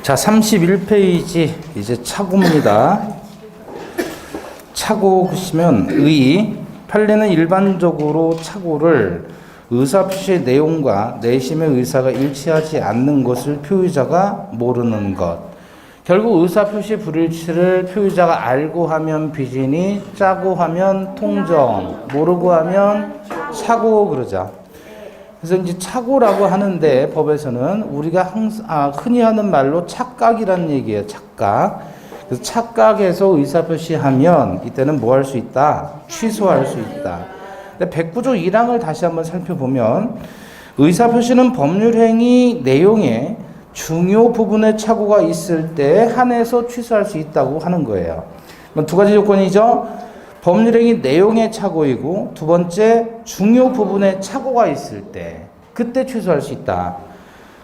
자, 31페이지 이제 차고입니다. 차고 보시면 판례는 일반적으로 차고를 의사표시의 내용과 내심의 의사가 일치하지 않는 것을 표의자가 모르는 것. 결국 의사표시 불일치를 표의자가 알고 하면 비진이, 짜고 하면 통정, 모르고 하면 차고 그러자. 그래서 이제 차고라고 하는데 법에서는 우리가 흔히 하는 말로 착각이라는 얘기예요. 착각. 그래서 착각해서 의사표시하면 이때는 뭐 할 수 있다? 취소할 수 있다. 근데 109조 1항을 다시 한번 살펴보면 의사표시는 법률행위 내용에 중요 부분에 착오가 있을 때 한해서 취소할 수 있다고 하는 거예요. 그럼 두 가지 조건이죠. 법률행위 내용의 착오이고 두 번째 중요 부분에 착오가 있을 때 그때 취소할 수 있다.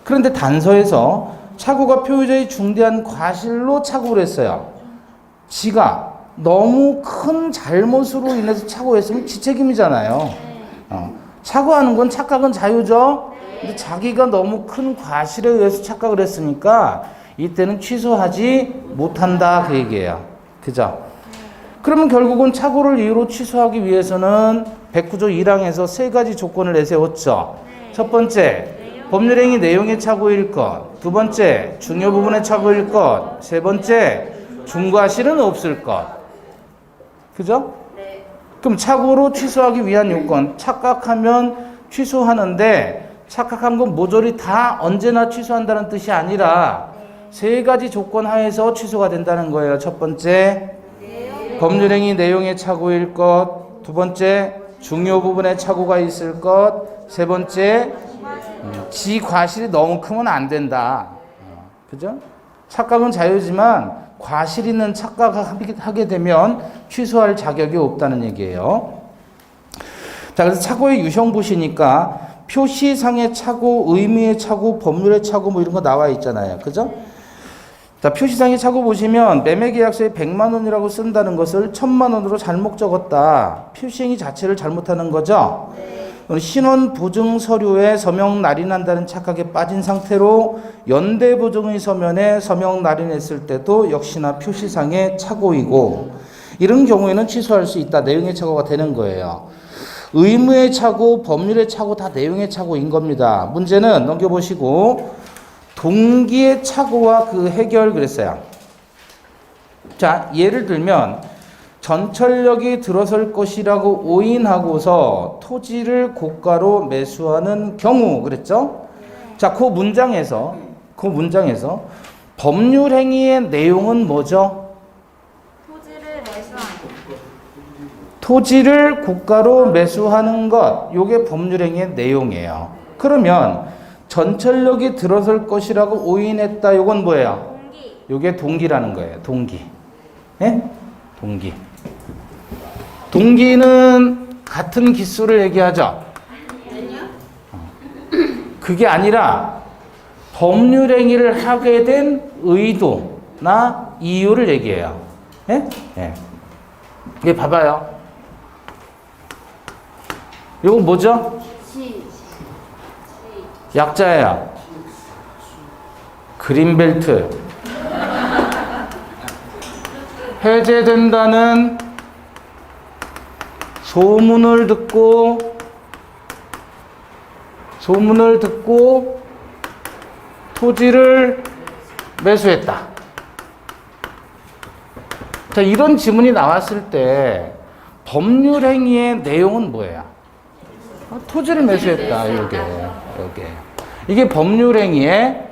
그런데 단서에서 착오가 표의자의 중대한 과실로 착오를 했어요. 지가 너무 큰 잘못으로 인해서 착오했으면 지 책임이잖아요. 착오하는 건 착각은 자유죠. 근데 자기가 너무 큰 과실에 의해서 착각을 했으니까 이때는 취소하지 못한다 그 얘기예요. 그죠? 그러면 결국은 착오를 이유로 취소하기 위해서는 109조 1항에서 세 가지 조건을 내세웠죠. 첫 번째, 법률행위 내용의 착오일 것. 두 번째, 중요 부분의 착오일 것. 세 번째, 중과실은 없을 것. 그죠? 네. 그럼 착오로 취소하기 위한 요건. 착각하면 취소하는데 착각한 건 모조리 다 언제나 취소한다는 뜻이 아니라 세 가지 조건 하에서 취소가 된다는 거예요. 첫 번째, 법률행위 내용의 착오일 것. 두 번째, 중요 부분에 착오가 있을 것. 세 번째, 지 과실이 너무 크면 안 된다. 그죠? 착각은 자유지만 과실 있는 착각하게 되면 취소할 자격이 없다는 얘기예요. 자, 그래서 착오의 유형 보시니까 표시상의 착오, 의미의 착오, 법률의 착오 뭐 이런 거 나와 있잖아요. 그죠? 자, 표시상의 착오 보시면 매매계약서에 100만 원이라고 쓴다는 것을 1000만 원으로 잘못 적었다. 표시행위 자체를 잘못하는 거죠. 신원보증 서류에 서명 날인한다는 착각에 빠진 상태로 연대보증의 서면에 서명 날인했을 때도 역시나 표시상의 착오이고 이런 경우에는 취소할 수 있다. 내용의 착오가 되는 거예요. 의무의 착오, 법률의 착오 다 내용의 착오인 겁니다. 문제는 넘겨보시고 동기의 착오와 그 해결 그랬어요. 자, 예를 들면 전철역이 들어설 것이라고 오인하고서 토지를 고가로 매수하는 경우 그랬죠? 자, 그 문장에서 법률 행위의 내용은 뭐죠? 토지를 고가로 매수하는 것. 요게 법률 행위의 내용이에요. 그러면 전철역이 들어설 것이라고 오인했다. 요건 뭐예요? 요게 동기라는 거예요. 동기. 예? 동기. 동기는 같은 기수를 얘기하죠. 그게 아니라 법률 행위를 하게 된 의도나 이유를 얘기해요. 예? 예. 이게 봐봐요. 이거 뭐죠? 약자예요. 그린벨트. 해제된다는 소문을 듣고 토지를 매수했다. 자, 이런 지문이 나왔을 때 법률 행위의 내용은 뭐예요? 토지를 매수했다. 요게. 이게 법률 행위의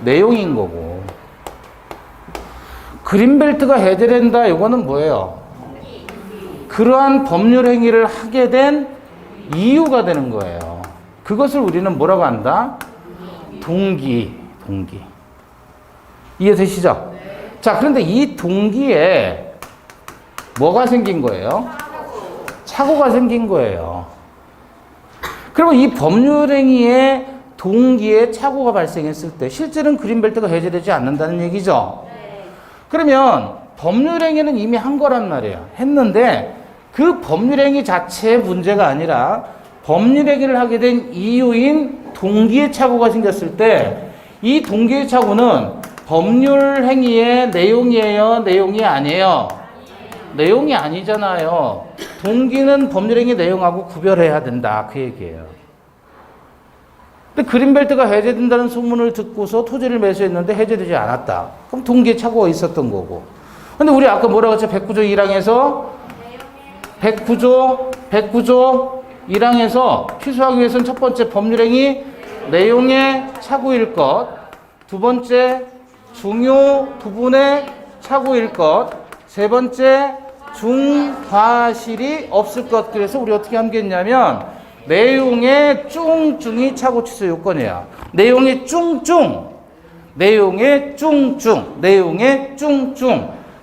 내용인 거고. 그린벨트가 해제된다. 이거는 뭐예요? 그러한 법률 행위를 하게 된 이유가 되는 거예요. 그것을 우리는 뭐라고 한다? 동기. 이해되시죠? 자, 그런데 이 동기에 뭐가 생긴 거예요? 착오가 생긴 거예요. 그리고 이 법률 행위의 동기에 착오가 발생했을 때 실제는 그린벨트가 해제되지 않는다는 얘기죠. 그러면 법률 행위는 이미 한 거란 말이에요. 했는데 그 법률 행위 자체의 문제가 아니라 법률 행위를 하게 된 이유인 동기의 착오가 생겼을 때 이 동기의 착오는 법률 행위의 내용이에요? 내용이 아니에요? 내용이 아니잖아요. 동기는 법률 행위 내용하고 구별해야 된다. 그 얘기예요. 근데 그린벨트가 해제된다는 소문을 듣고서 토지를 매수했는데 해제되지 않았다. 그럼 동기에 착오가 있었던 거고. 근데 우리 아까 뭐라고 했죠? 109조 1항에서 109조 1항에서 취소하기 위해서는 첫 번째 법률행위 내용의 착오일 것, 두 번째 중요 부분의 착오일 것, 세 번째 중과실이 없을 것. 그래서 우리 어떻게 함께했냐면 내용의 쭝쭝이 착오 취소 요건이야. 내용의 쭝쭝.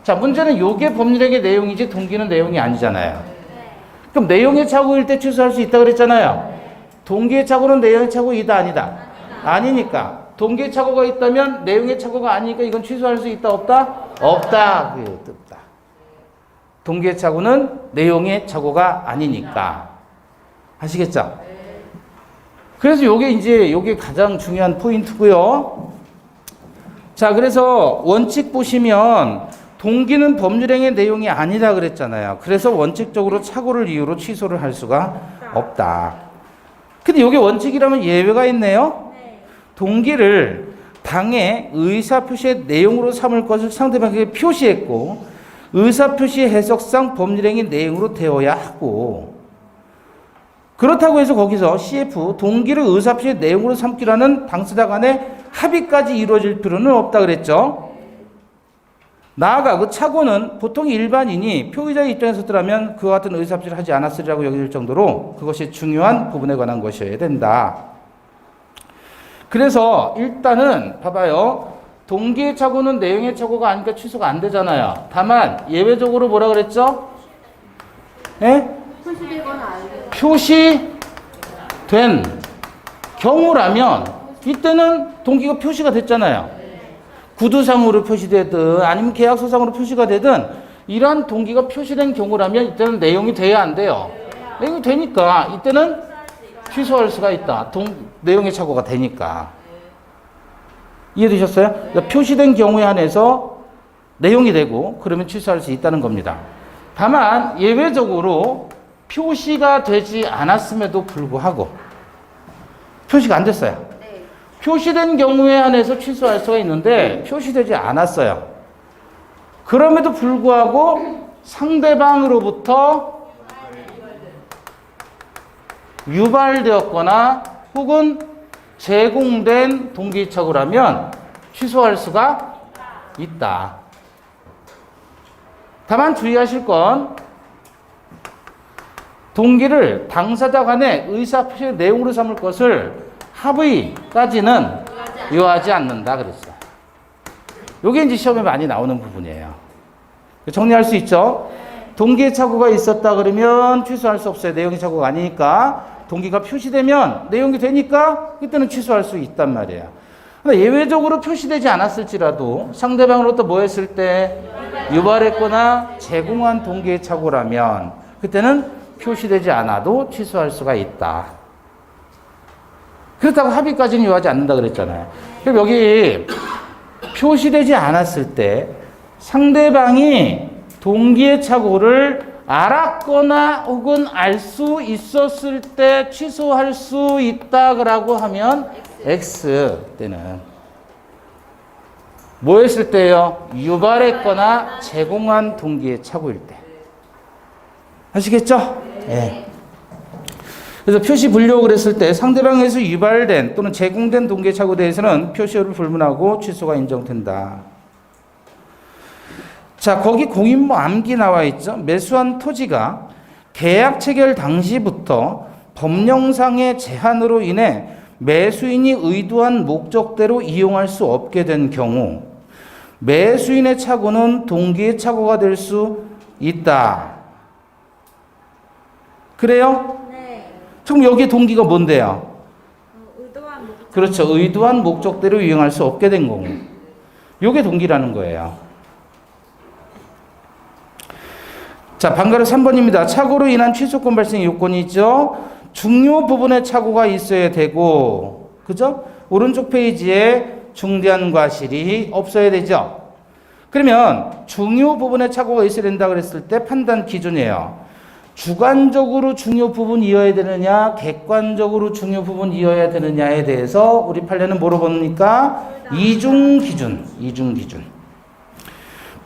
자, 문제는 요게 법률행위 내용이지 동기는 내용이 아니잖아요. 그럼 내용의 착오일 때 취소할 수 있다 그랬잖아요. 동기의 착오는 내용의 착오이다 아니다? 아니니까. 동기의 착오가 있다면 내용의 착오가 아니니까 이건 취소할 수 있다 없다? 없다. 그게 없다. 동기의 착오는 내용의 착오가 아니니까. 아시겠죠? 그래서 요게 가장 중요한 포인트고요. 자, 그래서 원칙 보시면 동기는 법률행위 내용이 아니다 그랬잖아요. 그래서 원칙적으로 착오를 이유로 취소를 할 수가 없다. 근데 요게 원칙이라면 예외가 있네요. 동기를 당의 의사표시의 내용으로 삼을 것을 상대방에게 표시했고 의사표시 해석상 법률행위 내용으로 되어야 하고, 그렇다고 해서 거기서 CF 동기를 의사표시의 내용으로 삼기라는 당사자 간의 합의까지 이루어질 필요는 없다 그랬죠. 나아가 그 착오는 보통 일반인이 표의자의 입장에서 서더라면 그와 같은 의사표시를 하지 않았으리라고 여길 정도로 그것이 중요한 부분에 관한 것이어야 된다. 그래서 일단은 봐봐요. 동기의 착오는 내용의 착오가 아니니까 취소가 안 되잖아요. 다만 예외적으로 뭐라 그랬죠? 예? 표시된 경우라면 이때는 동기가 표시가 됐잖아요. 구두상으로 표시되든 아니면 계약서상으로 표시가 되든 이러한 동기가 표시된 경우라면 이때는 내용이 돼야 안 돼요. 내용이 되니까 이때는 취소할 수가 있다. 내용의 착오가 되니까. 이해되셨어요? 그러니까 표시된 경우에 한해서 내용이 되고 그러면 취소할 수 있다는 겁니다. 다만 예외적으로 표시가 되지 않았음에도 불구하고 표시가 안 됐어요. 표시된 경우에 한해서 취소할 수가 있는데 표시되지 않았어요. 그럼에도 불구하고 상대방으로부터 유발되었거나 혹은 제공된 동기착오라면 취소할 수가 있다. 다만 주의하실 건 동기를 당사자 간의 의사표시의 내용으로 삼을 것을 합의까지는 요하지 않는다 그랬어요. 요게 이제 시험에 많이 나오는 부분이에요. 정리할 수 있죠? 동기의 착오가 있었다 그러면 취소할 수 없어요. 내용의 착오가 아니니까. 동기가 표시되면 내용이 되니까 그때는 취소할 수 있단 말이에요. 근데 예외적으로 표시되지 않았을지라도 상대방으로부터 뭐 했을 때 유발했거나 제공한 동기의 착오라면 그때는 표시되지 않아도 취소할 수가 있다. 그렇다고 합의까지는 요하지 않는다 그랬잖아요. 그럼 여기 표시되지 않았을 때 상대방이 동기의 착오를 알았거나 혹은 알 수 있었을 때 취소할 수 있다라고 하면 X 때는 뭐 했을 때요? 유발했거나 제공한 동기의 착오일 때. 아시겠죠? 네. 그래서 표시 불려고 그랬을 때 상대방에서 유발된 또는 제공된 동기의 착오에 대해서는 표시를 불문하고 취소가 인정된다. 자, 거기 공인모 암기 나와 있죠. 매수한 토지가 계약 체결 당시부터 법령상의 제한으로 인해 매수인이 의도한 목적대로 이용할 수 없게 된 경우 매수인의 착오는 동기의 착오가 될 수 있다. 그래요? 네. 그럼 여기 동기가 뭔데요? 의도한 목적. 그렇죠. 의도한 목적대로 이용할 수 없게 된 경우. 요게 동기라는 거예요. 자, 방가로 3번입니다. 착오로 인한 취소권 발생 요건이 있죠. 중요 부분에 착오가 있어야 되고, 그죠? 오른쪽 페이지에 중대한 과실이 없어야 되죠. 그러면 중요 부분에 착오가 있어야 된다 그랬을 때 판단 기준이에요. 주관적으로 중요 부분이어야 되느냐, 객관적으로 중요 부분이어야 되느냐에 대해서 우리 판례는 뭐로 봅니까? 이중 기준.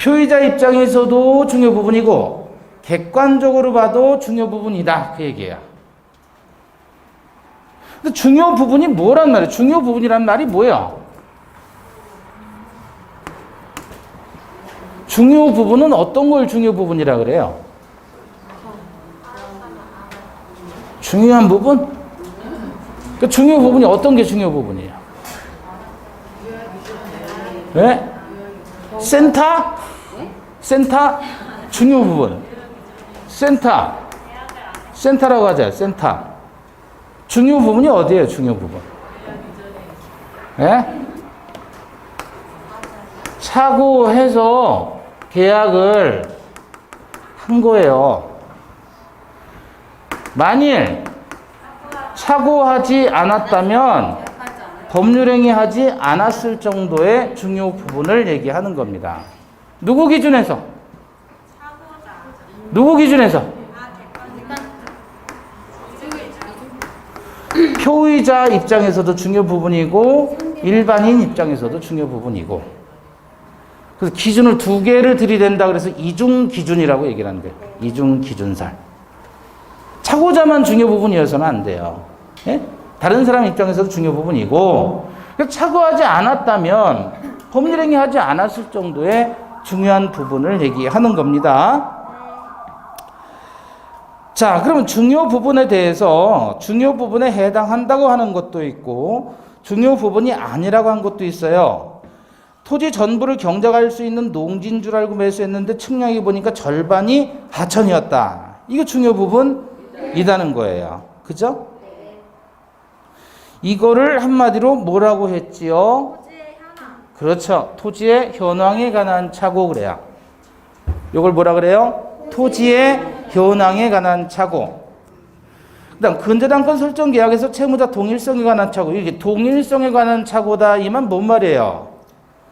표의자 입장에서도 중요 부분이고 객관적으로 봐도 중요 부분이다 그 얘기예요. 근데 중요 부분이 뭐란 말이에요? 중요 부분이란 말이 뭐예요? 중요 부분은 어떤 걸 중요 부분이라 그래요? 중요한 부분? 그 중요 부분이 어떤 게 중요 부분이에요? 네? 센터? 중요 부분. 센터라고 하죠. 센터. 중요 부분이 어디예요? 중요 부분. 네? 착오해서 계약을 한 거예요. 만일 착오하지 않았다면 법률행위 하지 않았을 정도의 중요 부분을 얘기하는 겁니다. 누구 기준에서? 누구 기준에서? 표의자 입장에서도 중요 부분이고 일반인 입장에서도 중요 부분이고, 그래서 기준을 두 개를 들이댄다 그래서 이중 기준이라고 얘기를 하는데, 이중 기준설. 착오자만 중요 부분이어서는 안 돼요. 예? 다른 사람 입장에서도 중요 부분이고, 착오하지 않았다면 법률행위 하지 않았을 정도의 중요한 부분을 얘기하는 겁니다. 자, 그러면 중요 부분에 대해서 중요 부분에 해당한다고 하는 것도 있고 중요 부분이 아니라고 한 것도 있어요. 토지 전부를 경작할 수 있는 농지인 줄 알고 매수했는데 측량해 보니까 절반이 하천이었다. 이거 중요 부분이라는 거예요. 그죠? 이거를 한마디로 뭐라고 했지요? 토지의 현황. 그렇죠. 토지의 현황에 관한 착오 그래요. 이걸 뭐라 그래요? 토지의 현황에 관한 착오. 그다음 근저당권 설정 계약에서 채무자 동일성에 관한 착오. 이게 동일성에 관한 착오다. 이만 뭔 말이에요?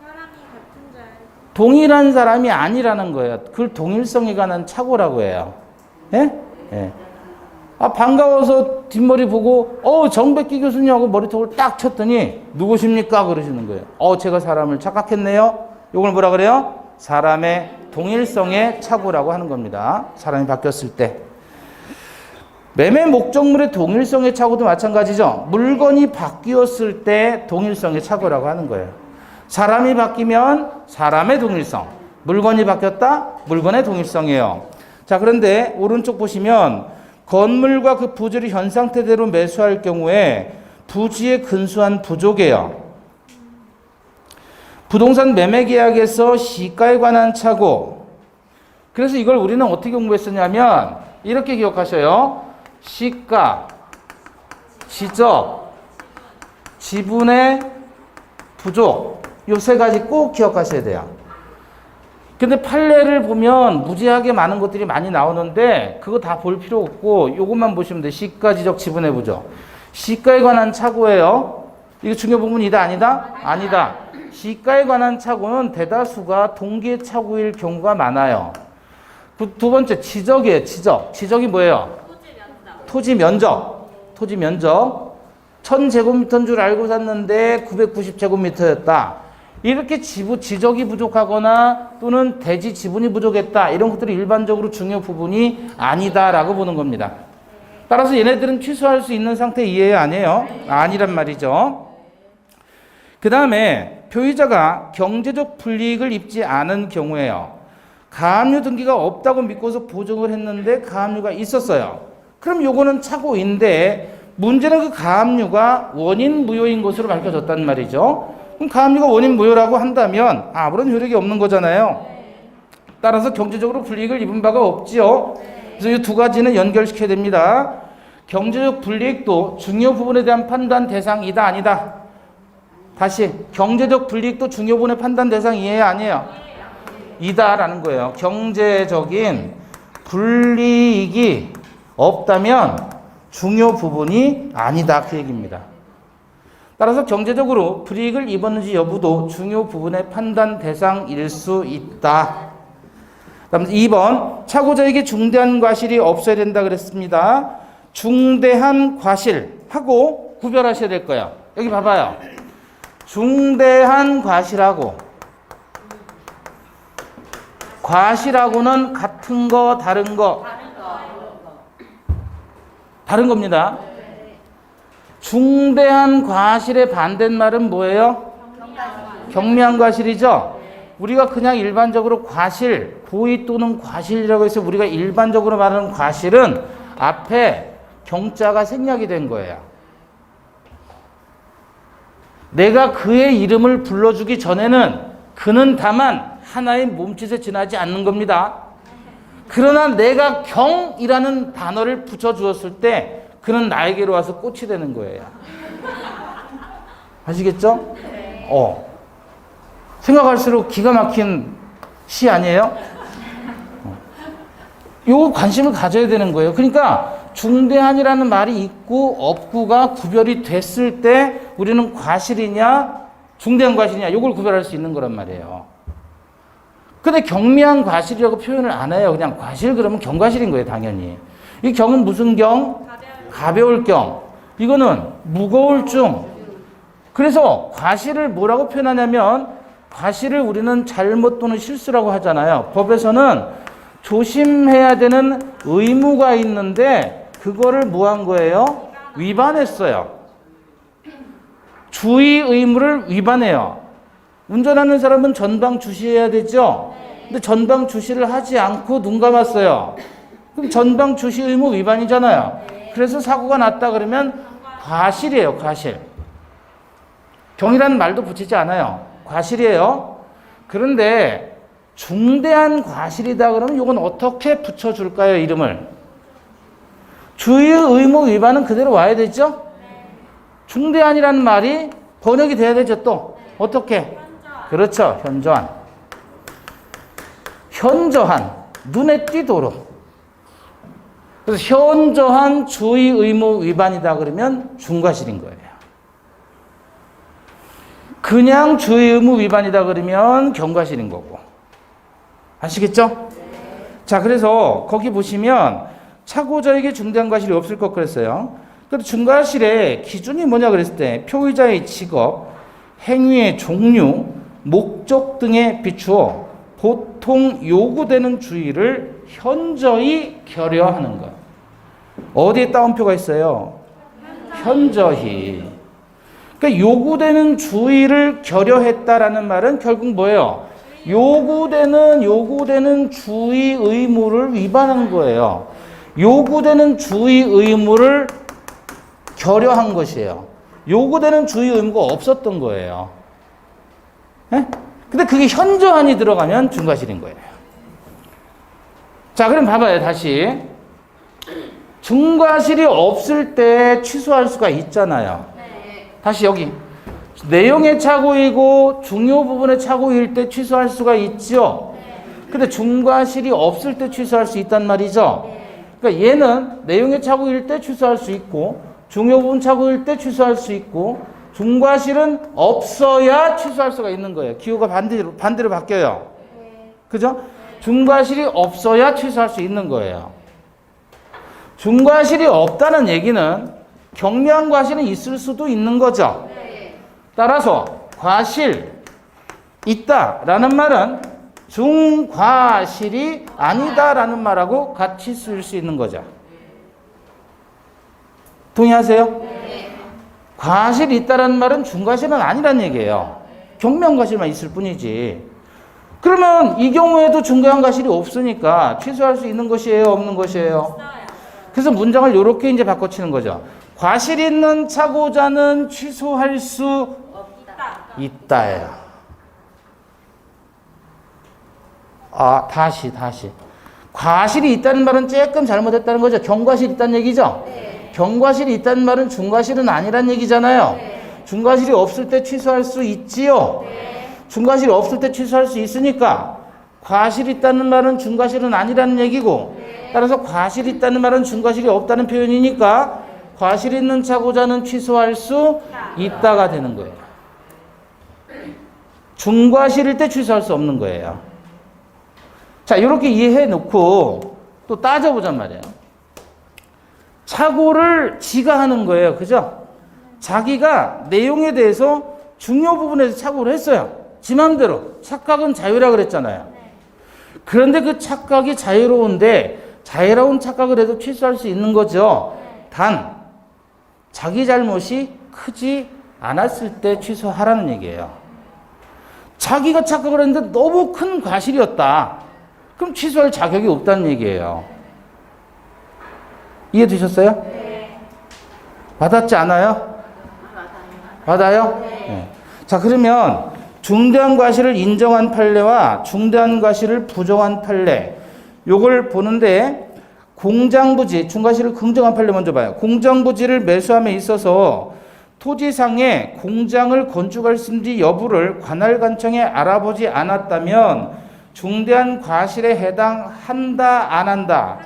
사람이 같은 줄 알고. 동일한 사람이 아니라는 거예요. 그걸 동일성에 관한 착오라고 해요. 예? 예. 아, 반가워서 뒷머리 보고, 정백기 교수님하고 머리통을 딱 쳤더니, 누구십니까? 그러시는 거예요. 제가 사람을 착각했네요. 이걸 뭐라 그래요? 사람의 동일성의 착오라고 하는 겁니다. 사람이 바뀌었을 때. 매매 목적물의 동일성의 착오도 마찬가지죠. 물건이 바뀌었을 때 동일성의 착오라고 하는 거예요. 사람이 바뀌면 사람의 동일성, 물건이 바뀌었다? 물건의 동일성이에요. 자, 그런데 오른쪽 보시면 건물과 그 부지를 현 상태대로 매수할 경우에 부지에 근소한 부족이에요. 부동산 매매 계약에서 시가에 관한 착오. 그래서 이걸 우리는 어떻게 공부했었냐면 이렇게 기억하셔요. 시가, 지적, 지분의 부족. 이 세 가지 꼭 기억하셔야 돼요. 근데 판례를 보면 무지하게 많은 것들이 많이 나오는데 그거 다 볼 필요 없고 이것만 보시면 돼요. 시가, 지적, 지분의 부족. 시가에 관한 착오예요. 이거 중요 부분이다 아니다? 아니다. 시가에 관한 착오는 대다수가 동기의 착오일 경우가 많아요. 두 번째 지적이에요. 지적이 뭐예요? 토지 면적. 1000제곱미터인 줄 알고 샀는데 990제곱미터였다. 이렇게 지적이 부족하거나 또는 대지 지분이 부족했다. 이런 것들이 일반적으로 중요 부분이 아니다라고 보는 겁니다. 따라서 얘네들은 취소할 수 있는 상태 이해요? 아니에요? 아니란 말이죠. 그 다음에 표의자가 경제적 불이익을 입지 않은 경우에요. 가압류 등기가 없다고 믿고서 보증을 했는데 가압류가 있었어요. 그럼 요거는 착오인데 문제는 그 가압류가 원인 무효인 것으로 밝혀졌단 말이죠. 그럼 가압류가 원인 무효라고 한다면 아무런 효력이 없는 거잖아요. 따라서 경제적으로 불이익을 입은 바가 없지요. 그래서 이 두 가지는 연결시켜야 됩니다. 경제적 불이익도 중요 부분에 대한 판단 대상이다 아니다? 다시 경제적 불이익도 중요 부분의 판단 대상이에요 아니에요? 이다라는 거예요. 경제적인 불이익이 없다면 중요 부분이 아니다 그 얘기입니다. 따라서 경제적으로 불이익을 입었는지 여부도 중요 부분의 판단 대상일 수 있다. 다음 2번 차고자에게 중대한 과실이 없어야 된다 그랬습니다. 중대한 과실하고 구별하셔야 될 거예요. 여기 봐봐요. 중대한 과실하고 과실하고는 같은 거 다른 거 다른 겁니다. 중대한 과실의 반대말은 뭐예요? 경미한 과실이죠. 우리가 그냥 일반적으로 과실, 고의 또는 과실이라고 해서 우리가 일반적으로 말하는 과실은 앞에 경자가 생략이 된 거예요. 내가 그의 이름을 불러주기 전에는 그는 다만 하나의 몸짓에 지나지 않는 겁니다. 그러나 내가 경이라는 단어를 붙여주었을 때 그는 나에게로 와서 꽃이 되는 거예요. 아시겠죠? 생각할수록 기가 막힌 시 아니에요? 요거 관심을 가져야 되는 거예요. 그러니까 중대한이라는 말이 있고 없고가 구별이 됐을 때 우리는 과실이냐 중대한 과실이냐 요걸 구별할 수 있는 거란 말이에요. 근데 경미한 과실이라고 표현을 안 해요. 그냥 과실 그러면 경과실인 거예요, 당연히. 이 경은 무슨 경? 가벼울 경. 이거는 무거울 중. 그래서 과실을 뭐라고 표현하냐면 과실을 우리는 잘못 또는 실수라고 하잖아요. 법에서는 조심해야 되는 의무가 있는데 그거를 뭐 한 거예요? 위반했어요. 주의 의무를 위반해요. 운전하는 사람은 전방 주시해야 되죠? 근데 전방 주시를 하지 않고 눈 감았어요. 그럼 전방 주시 의무 위반이잖아요. 그래서 사고가 났다 그러면 과실이에요, 과실. 경이라는 말도 붙이지 않아요. 과실이에요. 그런데 중대한 과실이다 그러면 이건 어떻게 붙여줄까요, 이름을? 주의 의무 위반은 그대로 와야 되죠? 중대한이라는 말이 번역이 돼야 되죠, 또. 어떻게? 그렇죠, 현저한. 현저한. 눈에 띄도록. 그래서 현저한 주의 의무 위반이다 그러면 중과실인 거예요. 그냥 주의 의무 위반이다 그러면 경과실인 거고. 아시겠죠? 자, 그래서 거기 보시면 차고자에게 중대한 과실이 없을 것 그랬어요. 그래서 중과실의 기준이 뭐냐 그랬을 때 표의자의 직업, 행위의 종류, 목적 등에 비추어 보통 요구되는 주의를 현저히 결여하는 것. 어디에 따옴표가 있어요? 현저히. 그러니까 요구되는 주의를 결여했다라는 말은 결국 뭐예요? 요구되는 주의 의무를 위반한 거예요. 요구되는 주의 의무를 결여한 것이에요. 요구되는 주의 의무가 없었던 거예요. 네? 근데 그게 현저한이 들어가면 중과실인 거예요. 자, 그럼 봐봐요, 다시. 중과실이 없을 때 취소할 수가 있잖아요. 다시 여기. 내용의 착오이고 중요 부분의 착오일 때 취소할 수가 있죠. 근데 중과실이 없을 때 취소할 수 있단 말이죠. 그러니까 얘는 내용의 착오일 때 취소할 수 있고 중요 부분 착오일 때 취소할 수 있고 중과실은 없어야 취소할 수가 있는 거예요. 기호가 반대로 바뀌어요. 그죠? 중과실이 없어야 취소할 수 있는 거예요. 중과실이 없다는 얘기는 경미한 과실은 있을 수도 있는 거죠. 따라서 과실 있다라는 말은 중과실이 아니다라는 말하고 같이 쓸 수 있는 거죠. 동의하세요? 과실이 있다라는 말은 중과실은 아니란 얘기예요. 경미한 과실만 있을 뿐이지. 그러면 이 경우에도 중대한 과실이 없으니까 취소할 수 있는 것이에요, 없는 것이에요? 그래서 문장을 이렇게 이제 바꿔치는 거죠. 과실 있는 차고자는 취소할 수 있다예요. 아, 다시. 과실이 있다는 말은 조금 잘못했다는 거죠. 경과실이 있다는 얘기죠. 경과실이 있다는 말은 중과실은 아니란 얘기잖아요. 중과실이 없을 때 취소할 수 있지요. 중과실이 없을 때 취소할 수 있으니까 과실이 있다는 말은 중과실은 아니라는 얘기고 따라서 과실이 있다는 말은 중과실이 없다는 표현이니까 과실 있는 차고자는 취소할 수 있다가 되는 거예요. 중과실일 때 취소할 수 없는 거예요. 자, 이렇게 이해해 놓고 또 따져보잔 말이에요. 착오를 지가 하는 거예요. 그죠? 자기가 내용에 대해서 중요 부분에서 착오를 했어요. 지 맘대로. 착각은 자유라 그랬잖아요. 그런데 그 착각이 자유로운데 자유로운 착각을 해도 취소할 수 있는 거죠. 단 자기 잘못이 크지 않았을 때 취소하라는 얘기예요. 자기가 착각을 했는데 너무 큰 과실이었다. 그럼 취소할 자격이 없다는 얘기예요. 이해되셨어요? 네. 와닿지 않아요? 와닿아요? 네. 자, 그러면 중대한 과실을 인정한 판례와 중대한 과실을 부정한 판례, 요걸 보는데 공장부지, 중과실을 긍정한 판례 먼저 봐요. 공장부지를 매수함에 있어서 토지상에 공장을 건축할 수 있는지 여부를 관할관청에 알아보지 않았다면 중대한 과실에 해당한다, 안 한다?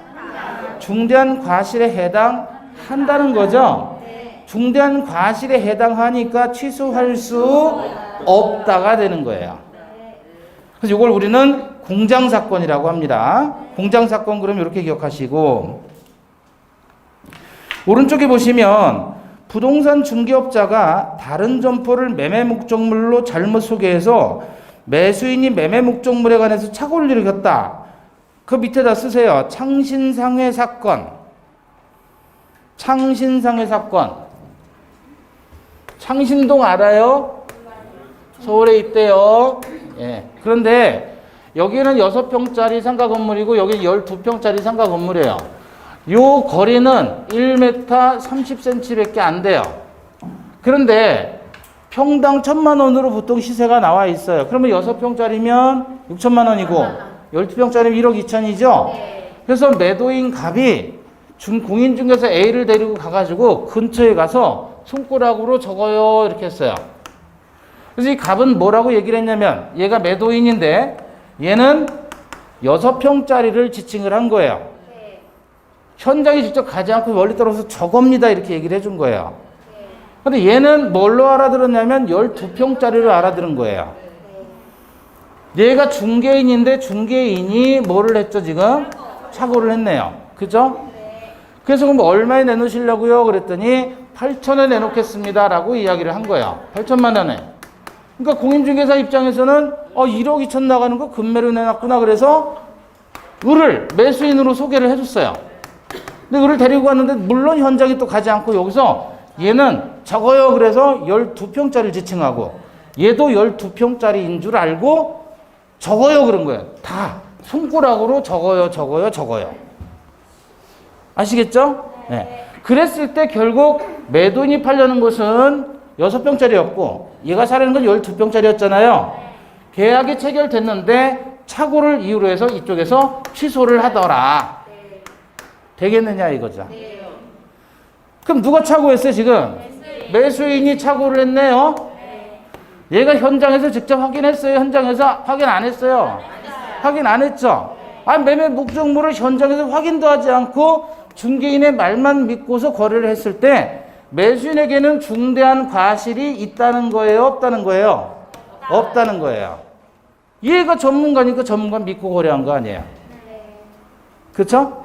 중대한 과실에 해당한다는 거죠. 중대한 과실에 해당하니까 취소할 수 없다가 되는 거예요. 그래서 이걸 우리는 공장사건이라고 합니다. 공장사건 그럼 이렇게 기억하시고, 오른쪽에 보시면 부동산 중개업자가 다른 점포를 매매 목적물로 잘못 소개해서 매수인이 매매 목적물에 관해서 착오를 일으켰다. 그 밑에다 쓰세요. 창신상회 사건. 창신상회 사건. 창신동 알아요? 서울에 있대요. 예. 그런데 여기는 6평짜리 상가 건물이고 여기는 12평짜리 상가 건물이에요. 요 거리는 1m 30cm밖에 안 돼요. 그런데 평당 1,000만 원으로 보통 시세가 나와 있어요. 그러면 6평짜리면 6천만 원이고 12평짜리면 1억 2천이죠. 그래서 매도인 갑이 공인중개사 A를 데리고 가가지고 근처에 가서 손가락으로 적어요 이렇게 했어요. 그래서 이 갑은 뭐라고 얘기를 했냐면 얘가 매도인인데 얘는 6평짜리를 지칭을 한 거예요. 현장에 직접 가지 않고 멀리 떨어져서 저겁니다 이렇게 얘기를 해준 거예요. 근데 얘는 뭘로 알아들었냐면 12평짜리로 알아들은 거예요. 얘가 중개인인데 중개인이 뭐를 했죠 지금? 착오를 했네요. 그죠? 그래서 그럼 얼마에 내놓으시려고요? 그랬더니 8천에 내놓겠습니다 라고 이야기를 한 거예요. 8천만 원에. 그러니까 공인중개사 입장에서는 1억 2천 나가는 거 금매로 내놨구나. 그래서 을을 매수인으로 소개를 해줬어요. 근데 을을 데리고 갔는데 물론 현장에 또 가지 않고 여기서 얘는 적어요. 그래서 12평짜리를 지칭하고 얘도 12평짜리인 줄 알고 적어요. 그런 거예요. 다 손가락으로 적어요. 아시겠죠? 네. 그랬을 때 결국 매도인이 팔려는 것은 6평짜리였고 얘가 사려는 건 12평짜리였잖아요. 계약이 체결됐는데 착오를 이유로 해서 이쪽에서 취소를 하더라. 되겠느냐 이거죠. 그럼 누가 착오했어요 지금? 매수인이 착오를 했네요. 얘가 현장에서 직접 확인했어요? 현장에서 확인 안 했어요? 확인 안 했죠? 매매 목적물을 현장에서 확인도 하지 않고 중개인의 말만 믿고서 거래를 했을 때 매수인에게는 중대한 과실이 있다는 거예요? 없다는 거예요? 없다는 거예요. 얘가 전문가니까 전문가 믿고 거래한 거 아니에요? 그렇죠?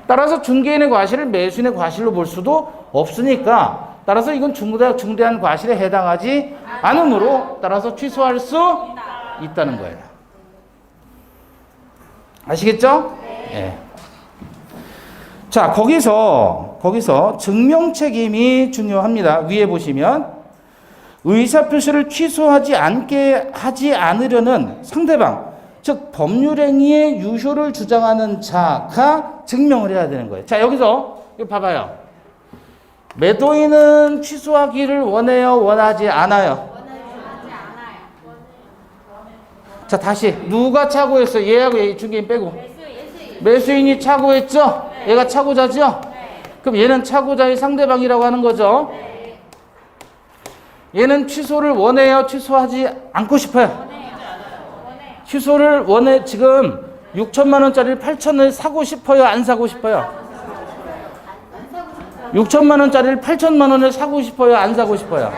따라서 중개인의 과실을 매수인의 과실로 볼 수도 없으니까 따라서 이건 중대한 과실에 해당하지 않으므로 따라서 취소할 수 있다는 거예요. 아시겠죠? 네. 자, 거기서 증명 책임이 중요합니다. 위에 보시면 의사표시를 취소하지 않게 하지 않으려는 상대방, 즉 법률행위의 유효를 주장하는 자가 증명을 해야 되는 거예요. 자, 여기서 이거 봐봐요. 매도인은 취소하기를 원해요, 원하지 않아요? 자, 다시 누가 착오했어요? 얘하고 얘 중개인 빼고. 매수인이 착오했죠? 얘가 착오자죠? 그럼 얘는 착오자의 상대방이라고 하는 거죠. 얘는 취소를 원해요? 취소하지 않고 싶어요? 취소를 원해. 지금 6천만 원짜리를 8천원에 사고 싶어요? 안 사고 싶어요? 6천만 원짜리를 8천만 원에 사고 싶어요? 안 사고 싶어요?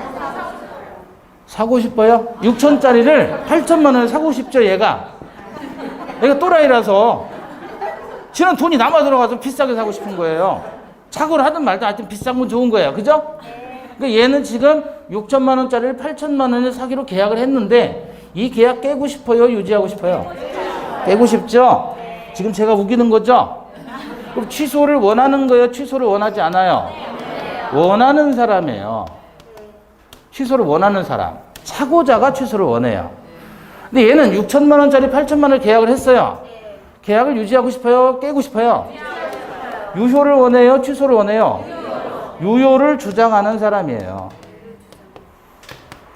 사고 싶어요? 6천짜리를 8천만 원에 사고 싶죠, 얘가? 얘가 또라이라서. 지는 돈이 남아 들어가서 비싸게 사고 싶은 거예요. 착오를 하든 말든 하여튼 비싼 건 좋은 거예요. 그죠? 그러니까 얘는 지금 6천만 원짜리를 8천만 원에 사기로 계약을 했는데 이 계약 깨고 싶어요? 유지하고 싶어요? 깨고 싶죠? 지금 제가 우기는 거죠? 그럼 취소를 원하는 거예요? 취소를 원하지 않아요? 원하는 사람이에요. 취소를 원하는 사람. 차고자가 취소를 원해요. 근데 얘는 6천만 원짜리 8천만 원을 계약을 했어요. 계약을 유지하고 싶어요? 깨고 싶어요? 유효를 원해요? 취소를 원해요? 유효를 주장하는 사람이에요.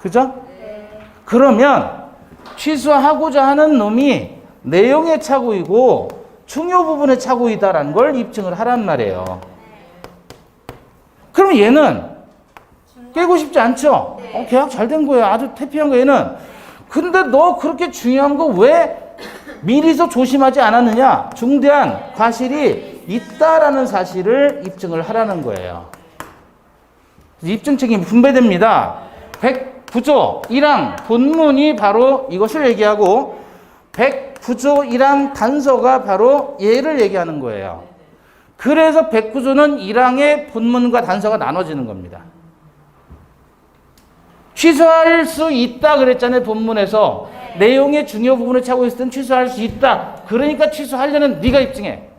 그죠? 그러면 취소하고자 하는 놈이 내용의 착오이고 중요 부분의 착오이다라는 걸 입증을 하란 말이에요. 그럼 얘는 깨고 싶지 않죠? 계약 잘 된 거야. 아주 태피한 거 얘는. 근데 너 그렇게 중요한 거 왜 미리서 조심하지 않았느냐? 중대한 과실이 있다라는 사실을 입증을 하라는 거예요. 입증 책임이 분배됩니다. 109조 1항 본문이 바로 이것을 얘기하고 109조 1항 단서가 바로 얘를 얘기하는 거예요. 그래서 109조는 1항의 본문과 단서가 나눠지는 겁니다. 취소할 수 있다 그랬잖아요. 본문에서. 내용의 중요 부분을 차고 있을 땐 취소할 수 있다. 그러니까 취소하려는 네가 입증해.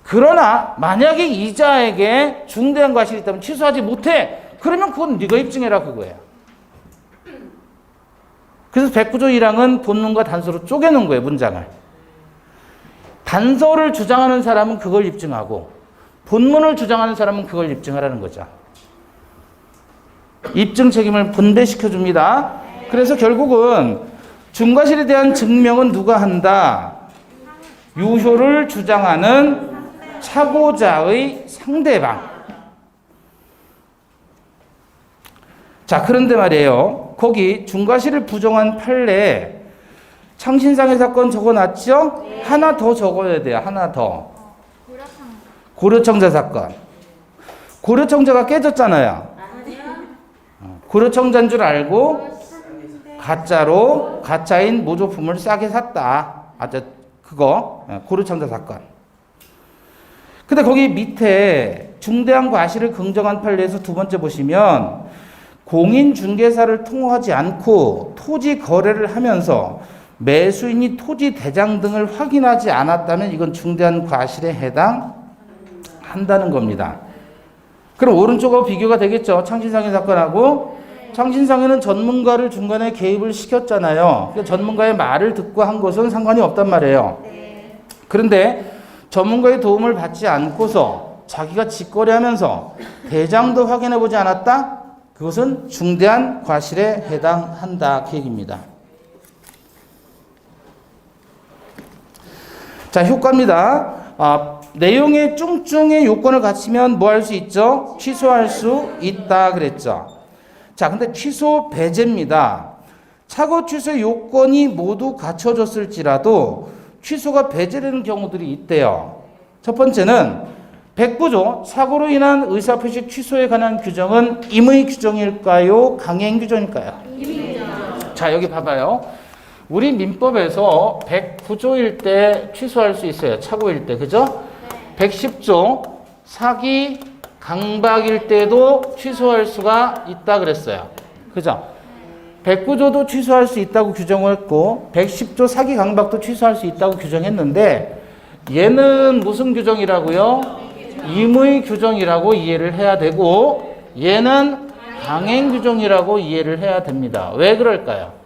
그러나 만약에 이자에게 중대한 과실이 있다면 취소하지 못해. 그러면 그건 네가 입증해라 그거예요. 그래서 109조 1항은 본문과 단서로 쪼개놓은 거예요. 문장을. 단서를 주장하는 사람은 그걸 입증하고 본문을 주장하는 사람은 그걸 입증하라는 거죠. 입증 책임을 분배시켜 줍니다. 그래서 결국은 중과실에 대한 증명은 누가 한다? 유효를 주장하는 차고자의 상대방. 자, 그런데 말이에요. 거기 중과실을 부정한 판례에 창신상의 사건 적어놨죠? 하나 더 적어야 돼요. 하나 더. 고려청자 사건. 고려청자가 깨졌잖아요. 고려청자인 줄 알고 가짜로 가짜인 모조품을 싸게 샀다. 그거 고려청자 사건. 근데 거기 밑에 중대한 과실을 긍정한 판례에서 두 번째 보시면 공인중개사를 통하지 않고 토지 거래를 하면서 매수인이 토지 대장 등을 확인하지 않았다면 이건 중대한 과실에 해당한다는 겁니다. 그럼 오른쪽하고 비교가 되겠죠. 창신상의 사건하고. 창신상에는 전문가를 중간에 개입을 시켰잖아요. 그러니까 전문가의 말을 듣고 한 것은 상관이 없단 말이에요. 그런데 전문가의 도움을 받지 않고서 자기가 직거래하면서 대장도 확인해보지 않았다? 그것은 중대한 과실에 해당한다. 그 얘기입니다. 자, 효과입니다. 내용의 쭝쭝의 요건을 갖추면 뭐 할 수 있죠? 취소할 수 있다 그랬죠. 자, 근데 취소 배제입니다. 착오 취소 요건이 모두 갖춰졌을지라도 취소가 배제되는 경우들이 있대요. 첫 번째는 109조 착오로 인한 의사표시 취소에 관한 규정은 임의 규정일까요? 강행 규정일까요? 임의 규정. 자, 여기 봐봐요. 우리 민법에서 109조일 때 취소할 수 있어요. 착오일 때. 그죠? 110조 사기 강박일 때도 취소할 수가 있다 그랬어요. 그죠? 109조도 취소할 수 있다고 규정을 했고 110조 사기 강박도 취소할 수 있다고 규정했는데 얘는 무슨 규정이라고요? 임의 규정이라고 이해를 해야 되고 얘는 강행 규정이라고 이해를 해야 됩니다. 왜 그럴까요?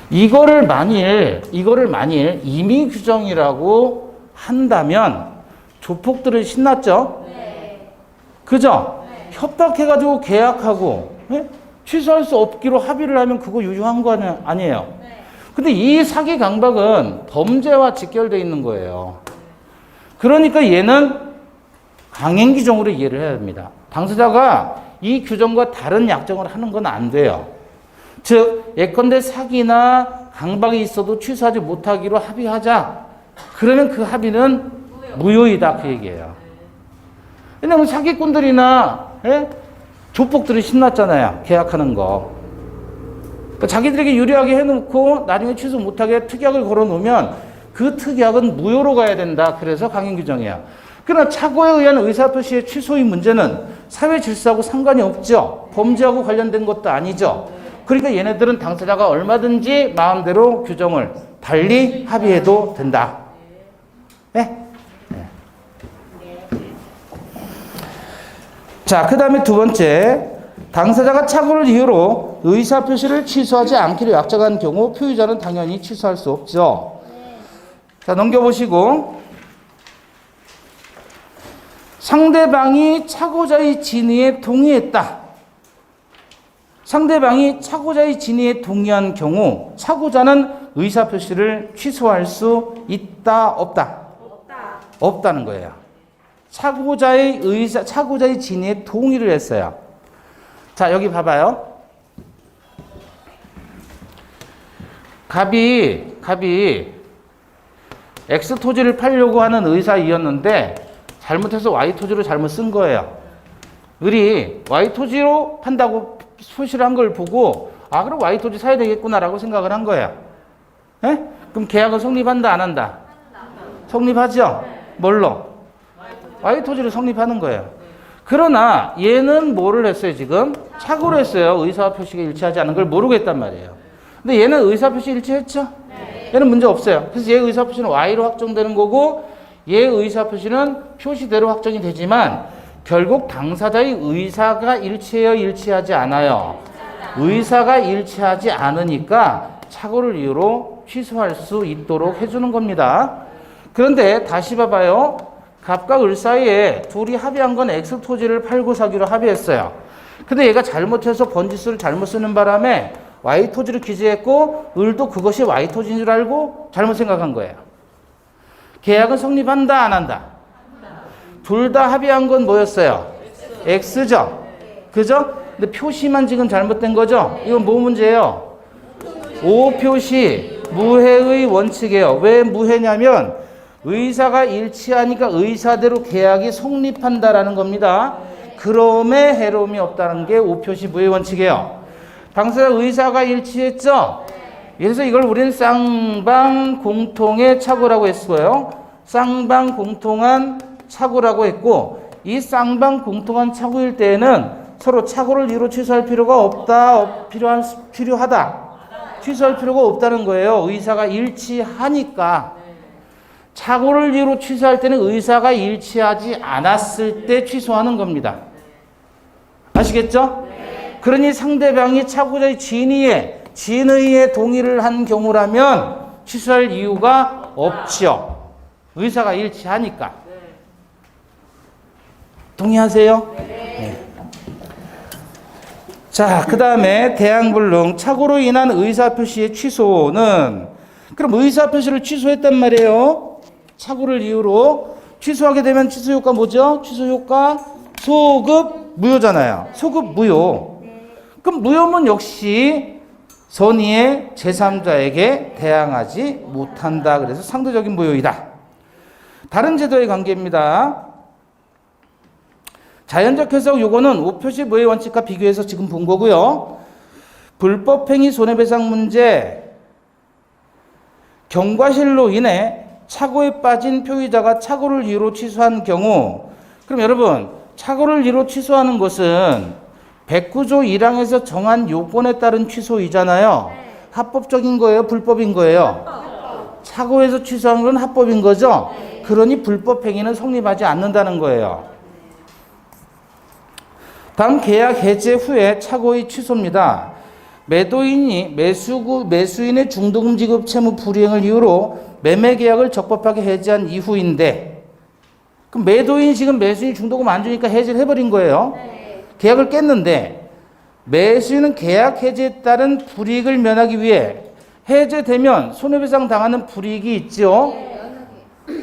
이거를 만일 임의 규정이라고 한다면 조폭들은 신났죠? 네. 그죠? 네. 협박해가지고 계약하고 네? 취소할 수 없기로 합의를 하면 그거 유효한 거 아니에요? 네. 근데 이 사기 강박은 범죄와 직결되어 있는 거예요. 그러니까 얘는 강행 규정으로 이해를 해야 됩니다. 당사자가 이 규정과 다른 약정을 하는 건 안 돼요. 즉 예컨대 사기나 강박이 있어도 취소하지 못하기로 합의하자. 그러면 그 합의는 무효이다 그 얘기예요. 왜냐면 사기꾼들이나 조폭들이 신났잖아요. 계약하는 거. 그러니까 자기들에게 유리하게 해놓고 나중에 취소 못하게 특약을 걸어놓으면 그 특약은 무효로 가야 된다. 그래서 강행 규정이에요. 그러나 착오에 의한 의사표시의 취소의 문제는 사회 질서하고 상관이 없죠. 범죄하고 관련된 것도 아니죠. 그러니까 얘네들은 당사자가 얼마든지 마음대로 규정을 달리 합의해도 된다. 네? 자, 그 다음에 두 번째. 당사자가 착오를 이유로 의사표시를 취소하지 않기로 약정한 경우 표의자는 당연히 취소할 수 없죠. 자, 넘겨보시고. 상대방이 착오자의 진위에 동의했다. 상대방이 착오자의 진위에 동의한 경우 착오자는 의사표시를 취소할 수 있다, 없다? 없다는 거예요. 착오자의 진위에 동의를 했어요. 자, 여기 봐봐요. 갑이 X 토지를 팔려고 하는 의사이었는데 잘못해서 Y 토지로 잘못 쓴 거예요. 을이 Y 토지로 판다고 표시를 한 걸 보고 아, 그럼 Y 토지 사야 되겠구나라고 생각을 한 거예요. 예? 그럼 계약은 성립한다, 안 한다? 성립하죠? 뭘로? Y 토지를 성립하는 거예요. 그러나 얘는 뭐를 했어요, 지금? 착오를 했어요. 의사표시가 일치하지 않은 걸 모르고 했단 말이에요. 근데 얘는 의사표시 일치했죠? 얘는 문제 없어요. 그래서 얘 의사표시는 Y로 확정되는 거고 얘 의사표시는 표시대로 확정이 되지만 결국 당사자의 의사가 일치해요, 일치하지 않아요? 의사가 일치하지 않으니까 착오를 이유로 취소할 수 있도록 해주는 겁니다. 그런데 다시 봐봐요. 갑과 을 사이에 둘이 합의한 건 X 토지를 팔고 사기로 합의했어요. 근데 얘가 잘못해서 번지수를 잘못 쓰는 바람에 Y 토지를 기재했고 을도 그것이 Y 토지인 줄 알고 잘못 생각한 거예요. 계약은 성립한다, 안 한다? 둘 다 합의한 건 뭐였어요? X죠? 그죠? 근데 표시만 지금 잘못된 거죠? 이건 뭐 문제예요? 오표시, 무해의 원칙이에요. 왜 무해냐면 의사가 일치하니까 의사대로 계약이 성립한다라는 겁니다. 그럼에 해로움이 없다는 게 오표시 무해 원칙이에요. 당사자 의사가 일치했죠? 그래서 이걸 우리는 쌍방 공통의 착오라고 했어요. 쌍방 공통한 착오라고 했고 이 쌍방 공통한 착오일 때에는 서로 착오를 이유로 취소할 필요가 없다, 필요하다. 취소할 필요가 없다는 거예요. 의사가 일치하니까. 착오를 이유로 취소할 때는 의사가 일치하지 않았을 때 취소하는 겁니다. 아시겠죠? 그러니 상대방이 착오자의 진의에 동의를 한 경우라면 취소할 이유가 없죠. 의사가 일치하니까. 동의하세요? 네. 자, 그 다음에 대항불능 착오로 인한 의사표시의 취소는 그럼 의사표시를 취소했단 말이에요. 착오를 이유로 취소하게 되면 취소효과 뭐죠? 취소효과 소급 무효잖아요. 소급 무효. 그럼 무효면 역시 선의의 제3자에게 대항하지 못한다. 그래서 상대적인 무효이다. 다른 제도의 관계입니다. 자연적 해석 요거는 오표시 무효 원칙과 비교해서 지금 본 거고요. 불법행위 손해배상 문제 경과실로 인해 착오에 빠진 표의자가 착오를 이유로 취소한 경우 그럼 여러분 착오를 이유로 취소하는 것은 109조 1항에서 정한 요건에 따른 취소이잖아요. 합법적인 거예요? 불법인 거예요? 착오에서 취소한 건 합법인 거죠? 그러니 불법행위는 성립하지 않는다는 거예요. 다음 계약 해제 후에 착오의 취소입니다. 매도인이 매수인의 중도금 지급 채무 불이행을 이유로 매매 계약을 적법하게 해지한 이후인데 그럼 매도인이 지금 매수인이 중도금 안 주니까 해지를 해버린 거예요. 계약을 깼는데 매수인은 계약 해지에 따른 불이익을 면하기 위해 해제되면 손해배상 당하는 불이익이 있죠.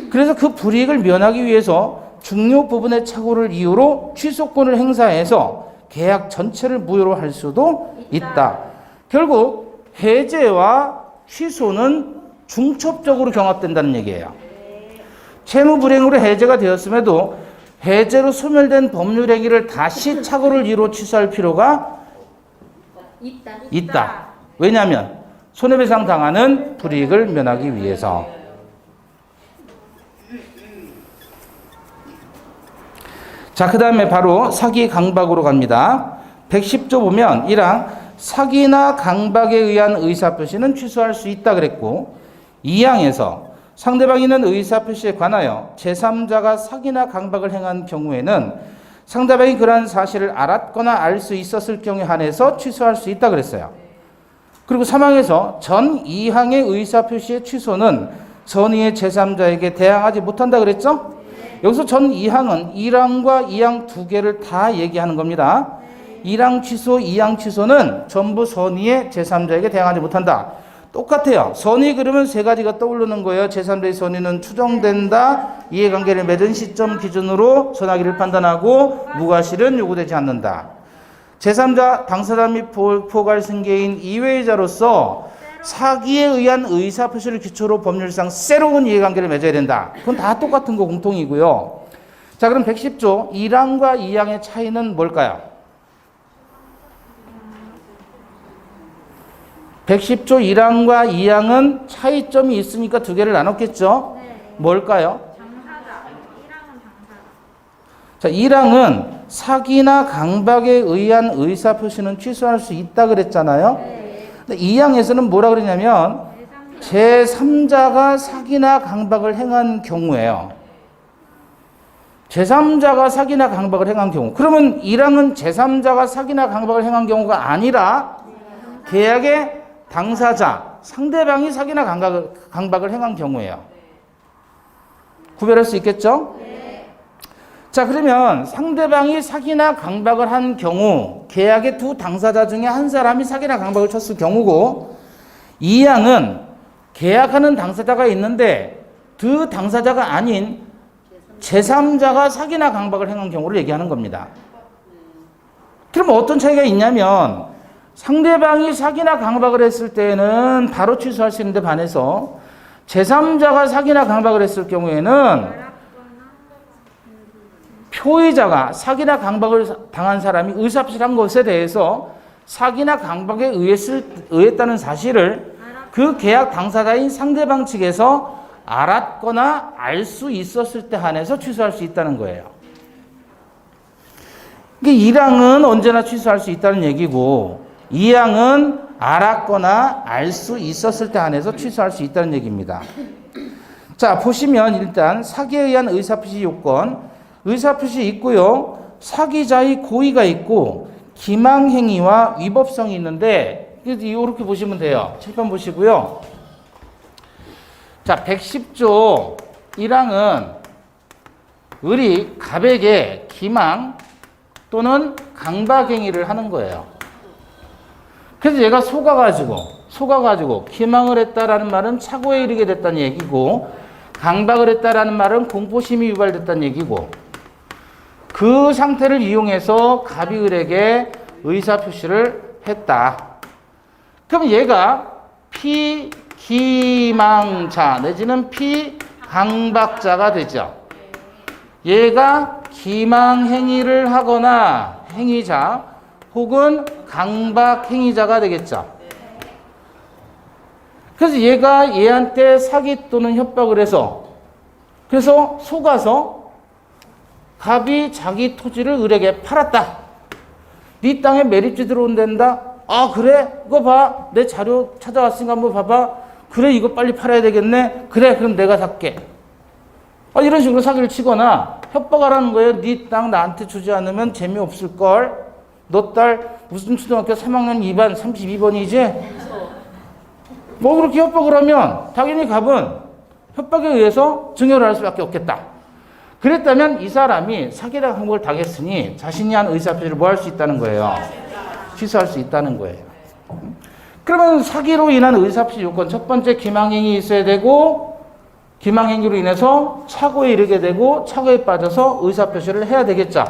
그래서 그 불이익을 면하기 위해서 중요 부분의 착오를 이유로 취소권을 행사해서 계약 전체를 무효로 할 수도 있다. 결국 해제와 취소는 중첩적으로 경합된다는 얘기예요. 채무 불이행으로 해제가 되었음에도 해제로 소멸된 법률 행위를 다시 착오를 이루어 취소할 필요가 있다. 왜냐하면 손해배상 당하는 불이익을 면하기 위해서. 자, 그 다음에 바로 사기 강박으로 갑니다. 110조 보면 1항 사기나 강박에 의한 의사표시는 취소할 수 있다 그랬고, 2항에서 상대방이 있는 의사표시에 관하여 제3자가 사기나 강박을 행한 경우에는 상대방이 그러한 사실을 알았거나 알 수 있었을 경우에 한해서 취소할 수 있다 그랬어요. 그리고 3항에서 전 2항의 의사표시의 취소는 전의의 제3자에게 대항하지 못한다 그랬죠? 여기서 전 2항은 1항과 2항 두 개를 다 얘기하는 겁니다. 1항 취소, 2항 취소는 전부 선의의 제3자에게 대항하지 못한다. 똑같아요. 선의 그러면 세 가지가 떠오르는 거예요. 제3자의 선의는 추정된다. 이해관계를 맺은 시점 기준으로 선하기를 판단하고 무과실은 요구되지 않는다. 제3자 당사자 및 포괄 승계인 이외의자로서 사기에 의한 의사표시를 기초로 법률상 새로운 이해관계를 맺어야 된다. 그건 다 똑같은 거 공통이고요. 자, 그럼 110조 1항과 2항의 차이는 뭘까요? 110조 1항과 2항은 차이점이 있으니까 두 개를 나눴겠죠? 뭘까요? 당사자. 1항은 당사자. 자, 1항은 사기나 강박에 의한 의사표시는 취소할 수 있다 그랬잖아요. 근데 2항에서는 뭐라 그러냐면 제3자가 사기나 강박을 행한 경우예요. 제3자가 사기나 강박을 행한 경우. 그러면 1항은 제3자가 사기나 강박을 행한 경우가 아니라 계약의 당사자, 상대방이 사기나 강박을 행한 경우예요. 구별할 수 있겠죠? 자, 그러면 상대방이 사기나 강박을 한 경우, 계약의 두 당사자 중에 한 사람이 사기나 강박을 쳤을 경우고, 2항은 계약하는 당사자가 있는데 그 당사자가 아닌 제3자가 사기나 강박을 행한 경우를 얘기하는 겁니다. 그럼 어떤 차이가 있냐면 상대방이 사기나 강박을 했을 때는 바로 취소할 수 있는데 반해서 제3자가 사기나 강박을 했을 경우에는 표의자가 사기나 강박을 당한 사람이 의사표시를 한 것에 대해서 사기나 강박에 의했다는 사실을 그 계약 당사자인 상대방 측에서 알았거나 알 수 있었을 때 한해서 취소할 수 있다는 거예요. 1항은 언제나 취소할 수 있다는 얘기고 2항은 알았거나 알 수 있었을 때 한해서 취소할 수 있다는 얘기입니다. 자, 보시면 일단 사기에 의한 의사표시 요건, 의사표시 있고요. 사기자의 고의가 있고 기망행위와 위법성이 있는데 이렇게 보시면 돼요. 칠판 보시고요. 자, 110조 1항은 을이 갑에게 기망 또는 강박행위를 하는 거예요. 그래서 얘가 속아가지고 기망을 했다라는 말은 착오에 이르게 됐다는 얘기고 강박을 했다라는 말은 공포심이 유발됐다는 얘기고 그 상태를 이용해서 갑이 을에게 의사표시를 했다. 그럼 얘가 피기망자 내지는 피강박자가 되죠. 얘가 기망행위를 하거나 행위자 혹은 강박행위자가 되겠죠. 그래서 얘가 얘한테 사기 또는 협박을 해서 그래서 속아서 갑이 자기 토지를 을에게 팔았다. 네 땅에 매립지 들어온단다. 아, 그래? 이거 봐. 내 자료 찾아왔으니까 한번 봐봐. 그래, 이거 빨리 팔아야 되겠네. 그래, 그럼 내가 살게. 이런 식으로 사기를 치거나 협박하라는 거예요. 네 땅 나한테 주지 않으면 재미없을걸. 너 딸 무슨 초등학교 3학년 2반 32번이지? 뭐 그렇게 협박을 하면 당연히 갑은 협박에 의해서 증여를 할 수밖에 없겠다. 그랬다면 이 사람이 사기나 강박을 당했으니 자신이 한 의사표시를 뭐 할 수 있다는 거예요? 취소할 수 있다는 거예요. 그러면 사기로 인한 의사표시 요건 첫 번째 기망행위 있어야 되고 기망행위로 인해서 착오에 이르게 되고 착오에 빠져서 의사표시를 해야 되겠죠.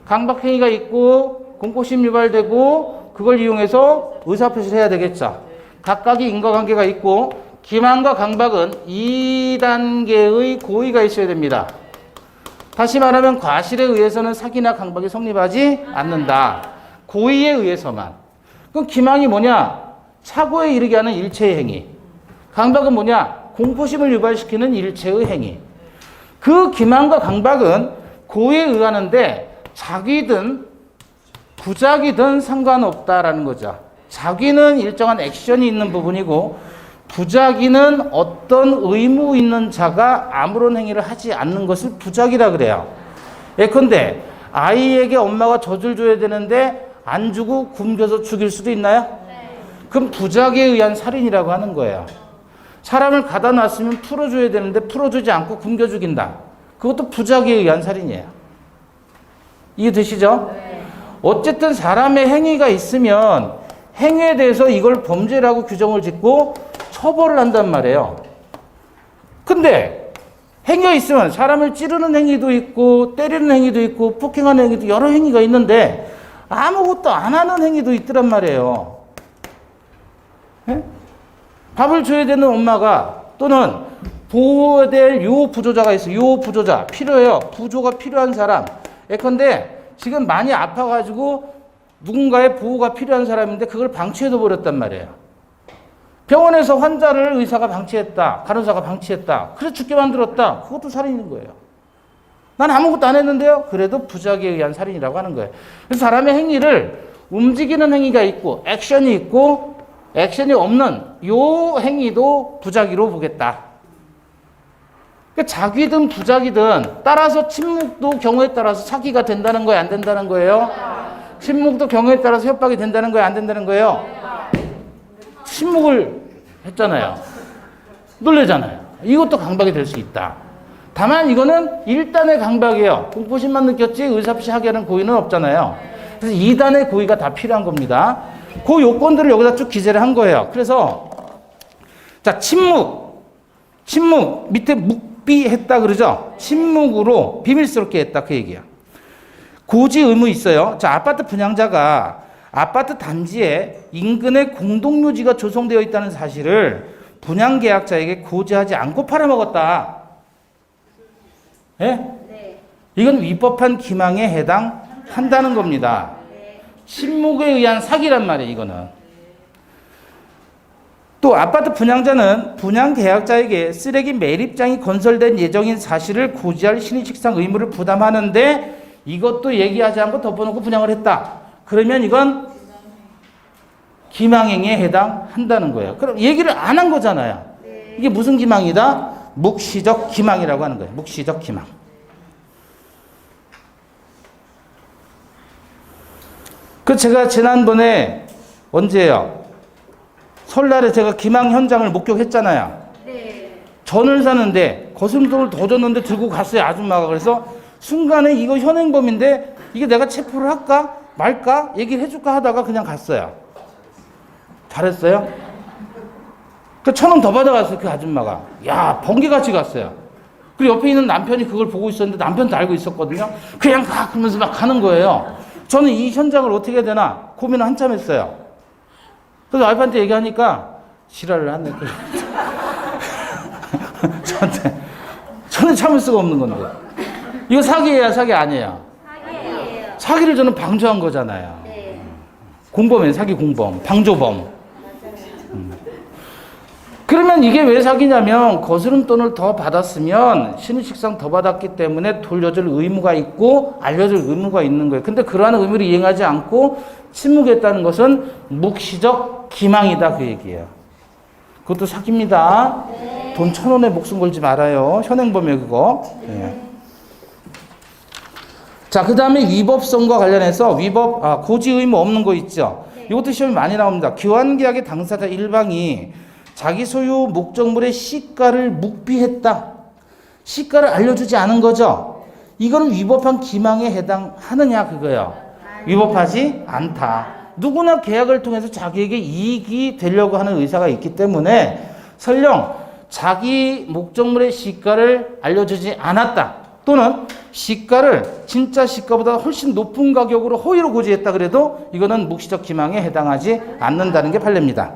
강박행위가 있고 공포심 유발되고 그걸 이용해서 의사표시를 해야 되겠죠. 각각의 인과관계가 있고 기망과 강박은 2단계의 고의가 있어야 됩니다. 다시 말하면 과실에 의해서는 사기나 강박이 성립하지 않는다. 고의에 의해서만. 그럼 기망이 뭐냐? 착오에 이르게 하는 일체의 행위. 강박은 뭐냐? 공포심을 유발시키는 일체의 행위. 그 기망과 강박은 고의에 의하는데 자기든 부작이든 상관없다라는 거죠. 자기는 일정한 액션이 있는 부분이고 부작이는 어떤 의무 있는 자가 아무런 행위를 하지 않는 것을 부작이라 그래요. 예컨대 아이에게 엄마가 젖을 줘야 되는데 안 주고 굶겨서 죽일 수도 있나요? 그럼 부작에 의한 살인이라고 하는 거예요. 사람을 가다 놨으면 풀어줘야 되는데 풀어주지 않고 굶겨 죽인다. 그것도 부작에 의한 살인이에요. 이해되시죠? 어쨌든 사람의 행위가 있으면 행위에 대해서 이걸 범죄라고 규정을 짓고 처벌을 한단 말이에요. 근데 행위가 있으면 사람을 찌르는 행위도 있고 때리는 행위도 있고 폭행하는 행위도 여러 행위가 있는데 아무것도 안 하는 행위도 있더란 말이에요. 예? 밥을 줘야 되는 엄마가 또는 보호해야 될 요 부조자가 있어요. 요 부조자 필요해요. 부조가 필요한 사람. 예컨대 지금 많이 아파가지고 누군가의 보호가 필요한 사람인데 그걸 방치해둬 버렸단 말이에요. 병원에서 환자를 의사가 방치했다. 간호사가 방치했다. 그래서 죽게 만들었다. 그것도 살인인 거예요. 난 아무것도 안 했는데요. 그래도 부작에 의한 살인이라고 하는 거예요. 그래서 사람의 행위를 움직이는 행위가 있고 액션이 있고 액션이 없는 요 행위도 부작위로 보겠다. 그러니까 자기든 부작이든 따라서 침묵도 경우에 따라서 사기가 된다는 거예요? 안 된다는 거예요? 침묵도 경우에 따라서 협박이 된다는 거예요? 안 된다는 거예요? 침묵을 했잖아요. 놀래잖아요. 이것도 강박이 될 수 있다. 다만 이거는 1단의 강박이에요. 공포심만 느꼈지 의사없이 하게 하는 고의는 없잖아요. 그래서 2단의 고의가 다 필요한 겁니다. 그 요건들을 여기다 쭉 기재를 한 거예요. 그래서 자 침묵 밑에 묵비했다 그러죠. 침묵으로 비밀스럽게 했다 그 얘기야. 고지 의무 있어요. 자 아파트 분양자가 아파트 단지에 인근에 공동묘지가 조성되어 있다는 사실을 분양계약자에게 고지하지 않고 팔아먹었다. 예? 네. 이건 위법한 기망에 해당한다는 겁니다. 네. 침묵에 의한 사기란 말이에요, 이거는. 또 아파트 분양자는 분양계약자에게 쓰레기 매립장이 건설된 예정인 사실을 고지할 신의식상 의무를 부담하는데 이것도 얘기하지 않고 덮어놓고 분양을 했다. 그러면 이건 기망행위에 해당한다는 거예요. 그럼 얘기를 안 한 거잖아요. 이게 무슨 기망이다? 묵시적 기망이라고 하는 거예요. 묵시적 기망. 그 제가 지난번에 언제예요? 설날에 제가 기망 현장을 목격했잖아요. 네. 전을 사는데 거슴돈을 더 줬는데 들고 갔어요. 아줌마가. 그래서 순간에 이거 현행범인데 이게 내가 체포를 할까 말까 얘기를 해줄까 하다가 그냥 갔어요. 잘했어요? 그 1,000원 더 받아갔어요. 그 아줌마가. 야 번개같이 갔어요. 그리고 옆에 있는 남편이 그걸 보고 있었는데 남편도 알고 있었거든요. 그냥 가 그러면서 막 가는 거예요. 저는 이 현장을 어떻게 해야 되나 고민을 한참 했어요. 그래서 와이프한테 얘기하니까 지랄을 하네. 저는 참을 수가 없는 건데. 이거 사기예요, 사기 아니에요? 사기예요. 사기를 저는 방조한 거잖아요. 네. 공범이에요, 사기 공범, 방조범. 그러면 이게 왜 사기냐면 거스름 돈을 더 받았으면 신의식상 더 받았기 때문에 돌려줄 의무가 있고 알려줄 의무가 있는 거예요. 근데 그러한 의무를 이행하지 않고 침묵했다는 것은 묵시적 기망이다 그 얘기예요. 그것도 사기입니다. 네. 돈 1,000원에 목숨 걸지 말아요. 현행범이에요 그거. 네. 자, 그 다음에 위법성과 관련해서 고지 의무 없는 거 있죠. 네. 이것도 시험에 많이 나옵니다. 교환계약의 당사자 일방이 자기 소유 목적물의 시가를 묵비했다. 시가를 알려주지 않은 거죠. 이거는 위법한 기망에 해당하느냐 그거예요. 위법하지 않다. 누구나 계약을 통해서 자기에게 이익이 되려고 하는 의사가 있기 때문에 설령 자기 목적물의 시가를 알려주지 않았다. 또는 시가를 진짜 시가보다 훨씬 높은 가격으로 허위로 고지했다 그래도 이거는 묵시적 기망에 해당하지 않는다는 게 판례입니다.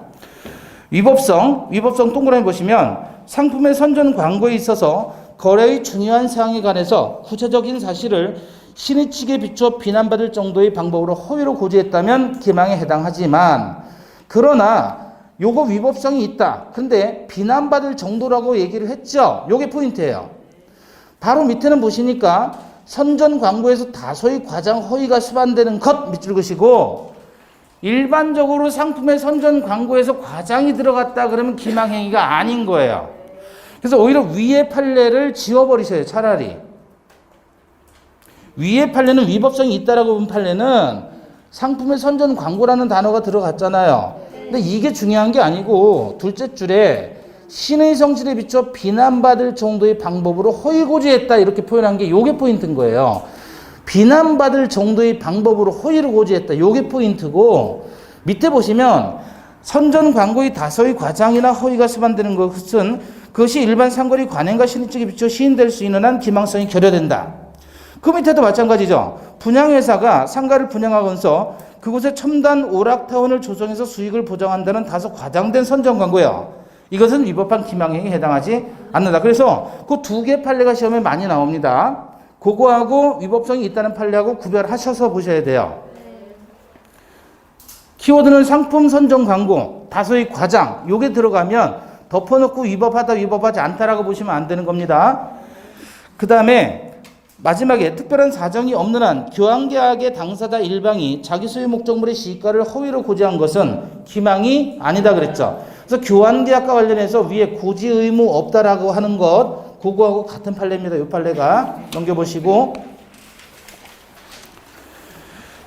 위법성 동그라미 보시면 상품의 선전 광고에 있어서 거래의 중요한 사항에 관해서 구체적인 사실을 신의 측에 비추어 비난받을 정도의 방법으로 허위로 고지했다면 기망에 해당하지만, 그러나 요거 위법성이 있다. 근데 비난받을 정도라고 얘기를 했죠. 요게 포인트예요. 바로 밑에는 보시니까 선전 광고에서 다소의 과장 허위가 수반되는 것 밑줄 그시고, 일반적으로 상품의 선전 광고에서 과장이 들어갔다 그러면 기망행위가 아닌 거예요. 그래서 오히려 위의 판례를 지워버리셔요. 차라리. 위의 판례는 위법성이 있다라고 본 판례는 상품의 선전 광고라는 단어가 들어갔잖아요. 근데 이게 중요한 게 아니고 둘째 줄에 신의 성질에 비춰 비난받을 정도의 방법으로 허위 고지했다 이렇게 표현한 게 요게 포인트인 거예요. 비난받을 정도의 방법으로 허위를 고지했다. 요게 포인트고, 밑에 보시면 선전 광고의 다소의 과장이나 허위가 수반되는 것은 그것이 일반 상거래 관행과 신의 측에 비춰 시인될 수 있는 한 기망성이 결여된다. 그 밑에도 마찬가지죠. 분양회사가 상가를 분양하면서 그곳에 첨단 오락타운을 조성해서 수익을 보장한다는 다소 과장된 선전 광고예요. 이것은 위법한 기망행위에 해당하지 않는다. 그래서 그 두 개 판례가 시험에 많이 나옵니다. 그거하고 위법성이 있다는 판례하고 구별하셔서 보셔야 돼요. 키워드는 상품 선전 광고, 다소의 과장, 요게 들어가면 덮어놓고 위법하다, 위법하지 않다라고 보시면 안 되는 겁니다. 그 다음에 마지막에 특별한 사정이 없는 한 교환계약의 당사자 일방이 자기 소유 목적물의 시가를 허위로 고지한 것은 기망이 아니다 그랬죠. 그래서 교환계약과 관련해서 위에 고지 의무 없다라고 하는 것, 그거하고 같은 판례입니다. 이 판례가 넘겨보시고,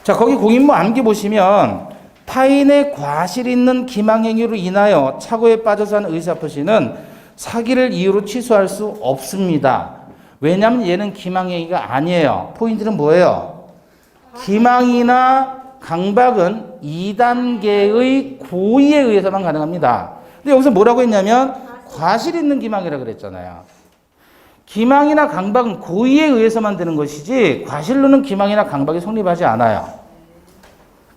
자 거기 공인무 암기 보시면 타인의 과실 있는 기망행위로 인하여 착오에 빠져서 한 의사표시는 사기를 이유로 취소할 수 없습니다. 왜냐하면 얘는 기망행위가 아니에요. 포인트는 뭐예요? 기망이나 강박은 2단계의 고의에 의해서만 가능합니다. 근데 여기서 뭐라고 했냐면 과실 있는 기망이라고 그랬잖아요. 기망이나 강박은 고의에 의해서만 되는 것이지 과실로는 기망이나 강박이 성립하지 않아요.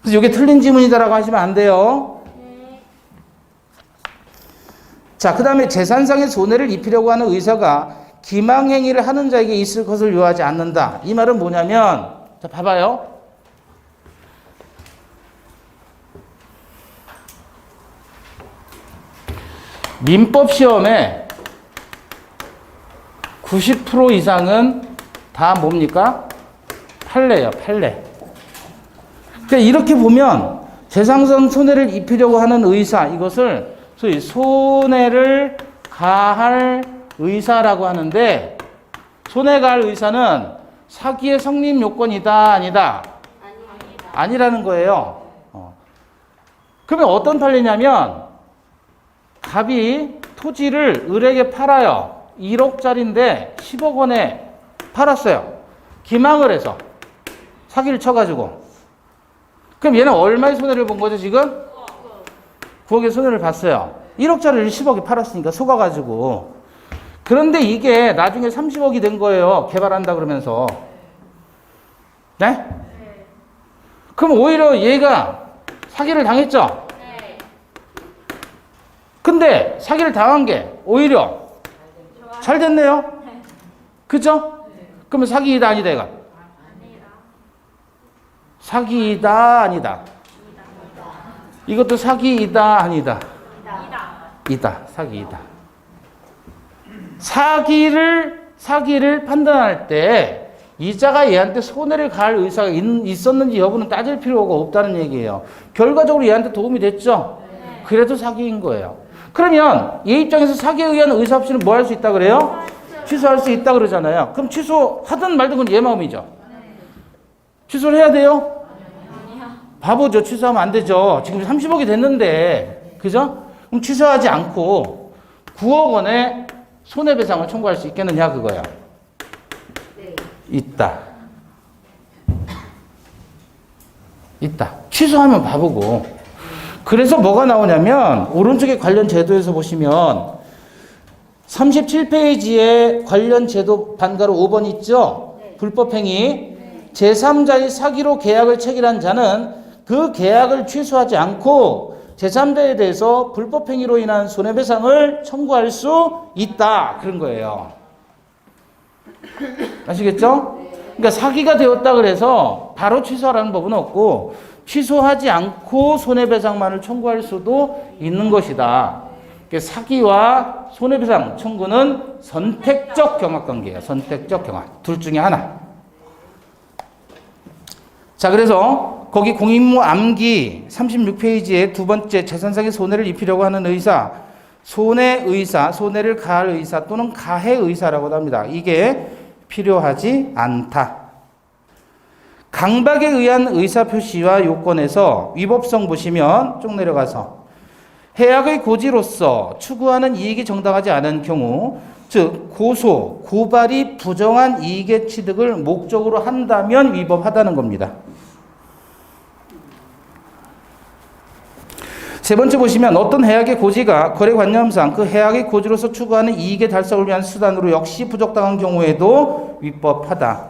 그래서 이게 틀린 지문이다라고 하시면 안 돼요. 자, 그 다음에 재산상의 손해를 입히려고 하는 의사가 기망행위를 하는 자에게 있을 것을 요하지 않는다. 이 말은 뭐냐면, 자, 봐봐요. 민법 시험에 90% 이상은 다 뭡니까? 판례예요, 판례. 그러니까 이렇게 보면 재산상 손해를 입히려고 하는 의사, 이것을 소위 손해를 가할 의사라고 하는데, 손해 가할 의사는 사기의 성립 요건이다, 아니다? 아니라는 거예요. 그러면 어떤 판례냐면, 갑이 토지를 을에게 팔아요. 1억짜리인데 10억 원에 팔았어요. 기망을 해서 사기를 쳐가지고. 그럼 얘는 얼마의 손해를 본 거죠 지금? 9억의 손해를 봤어요. 1억짜리를 10억에 팔았으니까 속아가지고. 그런데 이게 나중에 30억이 된 거예요. 개발한다 그러면서. 네? 그럼 오히려 얘가 사기를 당했죠? 근데 사기를 당한 게 오히려 잘 됐네요. 그죠? 그러면 사기이다 아니다 이거? 사기이다 아니다? 이것도 사기이다 아니다? 이다. 사기이다. 사기를 판단할 때 이자가 얘한테 손해를 가할 의사가 있었는지 여부는 따질 필요가 없다는 얘기예요. 결과적으로 얘한테 도움이 됐죠? 그래도 사기인 거예요. 그러면 얘 입장에서 사기에 의한 의사 없이는 뭐 할 수 있다 그래요? 취소할 수 있다 그러잖아요. 그럼 취소하든 말든 그건 얘 마음이죠. 취소를 해야 돼요? 바보죠. 취소하면 안 되죠. 지금 30억이 됐는데, 그죠? 그럼 취소하지 않고 9억 원의 손해배상을 청구할 수 있겠느냐 그거야. 있다. 취소하면 바보고. 그래서 뭐가 나오냐면 오른쪽에 관련 제도에서 보시면 37페이지에 관련 제도 반가로 5번 있죠? 불법행위. 제3자의 사기로 계약을 체결한 자는 그 계약을 취소하지 않고 제3자에 대해서 불법행위로 인한 손해배상을 청구할 수 있다. 그런 거예요. 아시겠죠? 그러니까 사기가 되었다 그래서 바로 취소하라는 법은 없고 취소하지 않고 손해배상만을 청구할 수도 있는 것이다. 그러니까 사기와 손해배상 청구는 선택적 경합관계예요. 선택적 경합. 둘 중에 하나. 자, 그래서 거기 공인무 암기 36페이지에 두 번째 재산상의 손해를 입히려고 하는 의사, 손해의사, 손해를 가할 의사 또는 가해의사라고도 합니다. 이게 필요하지 않다. 강박에 의한 의사표시와 요건에서 위법성 보시면 쭉 내려가서 해악의 고지로서 추구하는 이익이 정당하지 않은 경우, 즉 고소, 고발이 부정한 이익의 취득을 목적으로 한다면 위법하다는 겁니다. 세 번째 보시면 어떤 해악의 고지가 거래관념상 그 해악의 고지로서 추구하는 이익의 달성을 위한 수단으로 역시 부적당한 경우에도 위법하다.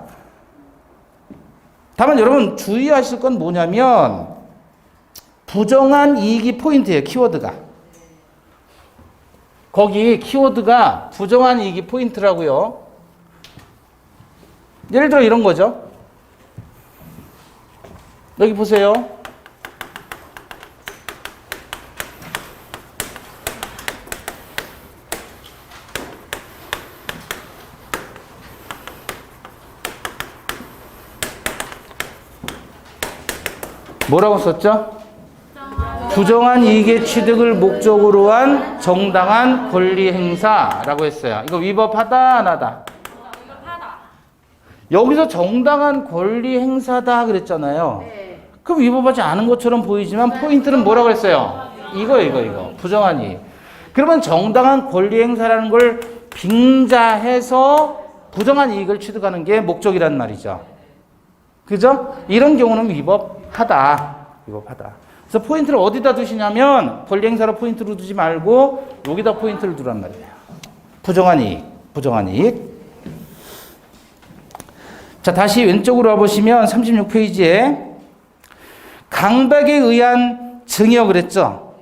다만 여러분 주의하실 건 뭐냐면 부정한 이익이 포인트예요. 키워드가. 거기 키워드가 부정한 이익이 포인트라고요. 예를 들어 이런 거죠. 여기 보세요. 뭐라고 썼죠? 부정한 이익의 취득을 목적으로 한 정당한 권리 행사라고 했어요. 이거 위법하다, 안 하다? 위법하다. 여기서 정당한 권리 행사다 그랬잖아요. 그럼 위법하지 않은 것처럼 보이지만 포인트는 뭐라고 했어요? 이거. 부정한 이익. 그러면 정당한 권리 행사라는 걸 빙자해서 부정한 이익을 취득하는 게 목적이란 말이죠. 그죠? 이런 경우는 위법하다. 그래서 포인트를 어디다 두시냐면 권리 행사로 포인트를 두지 말고 여기다 포인트를 두란 말이에요. 부정한 이익. 자, 다시 왼쪽으로 와보시면 36페이지에 강박에 의한 증여 그랬죠?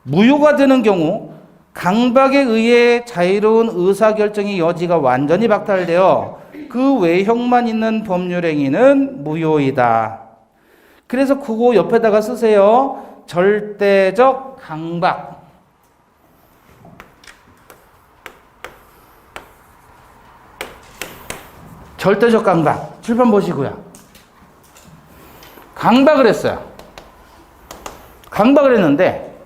무효가 되는 경우 강박에 의해 자유로운 의사결정의 여지가 완전히 박탈되어 그 외형만 있는 법률행위는 무효이다. 그래서 그거 옆에다가 쓰세요. 절대적 강박. 절대적 강박. 칠판 보시고요. 강박을 했어요. 강박을 했는데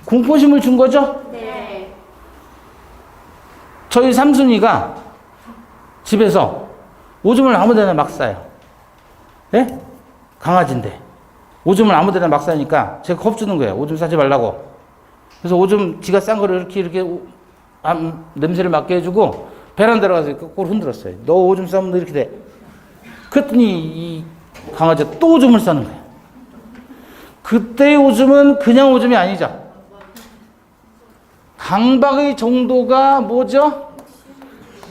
공포심을 준 거죠? 네. 저희 삼순이가 집에서 오줌을 아무 데나 막 싸요. 예? 강아지인데 오줌을 아무 데나 막 싸니까 제가 겁주는 거예요. 오줌 싸지 말라고. 그래서 오줌 지가 싼 거를 이렇게 냄새를 맡게 해주고 베란다로 가서 꼴 흔들었어요. 너 오줌 싸면 너 이렇게 돼. 그랬더니 이 강아지가 또 오줌을 싸는 거예요. 그때의 오줌은 그냥 오줌이 아니죠. 강박의 정도가 뭐죠?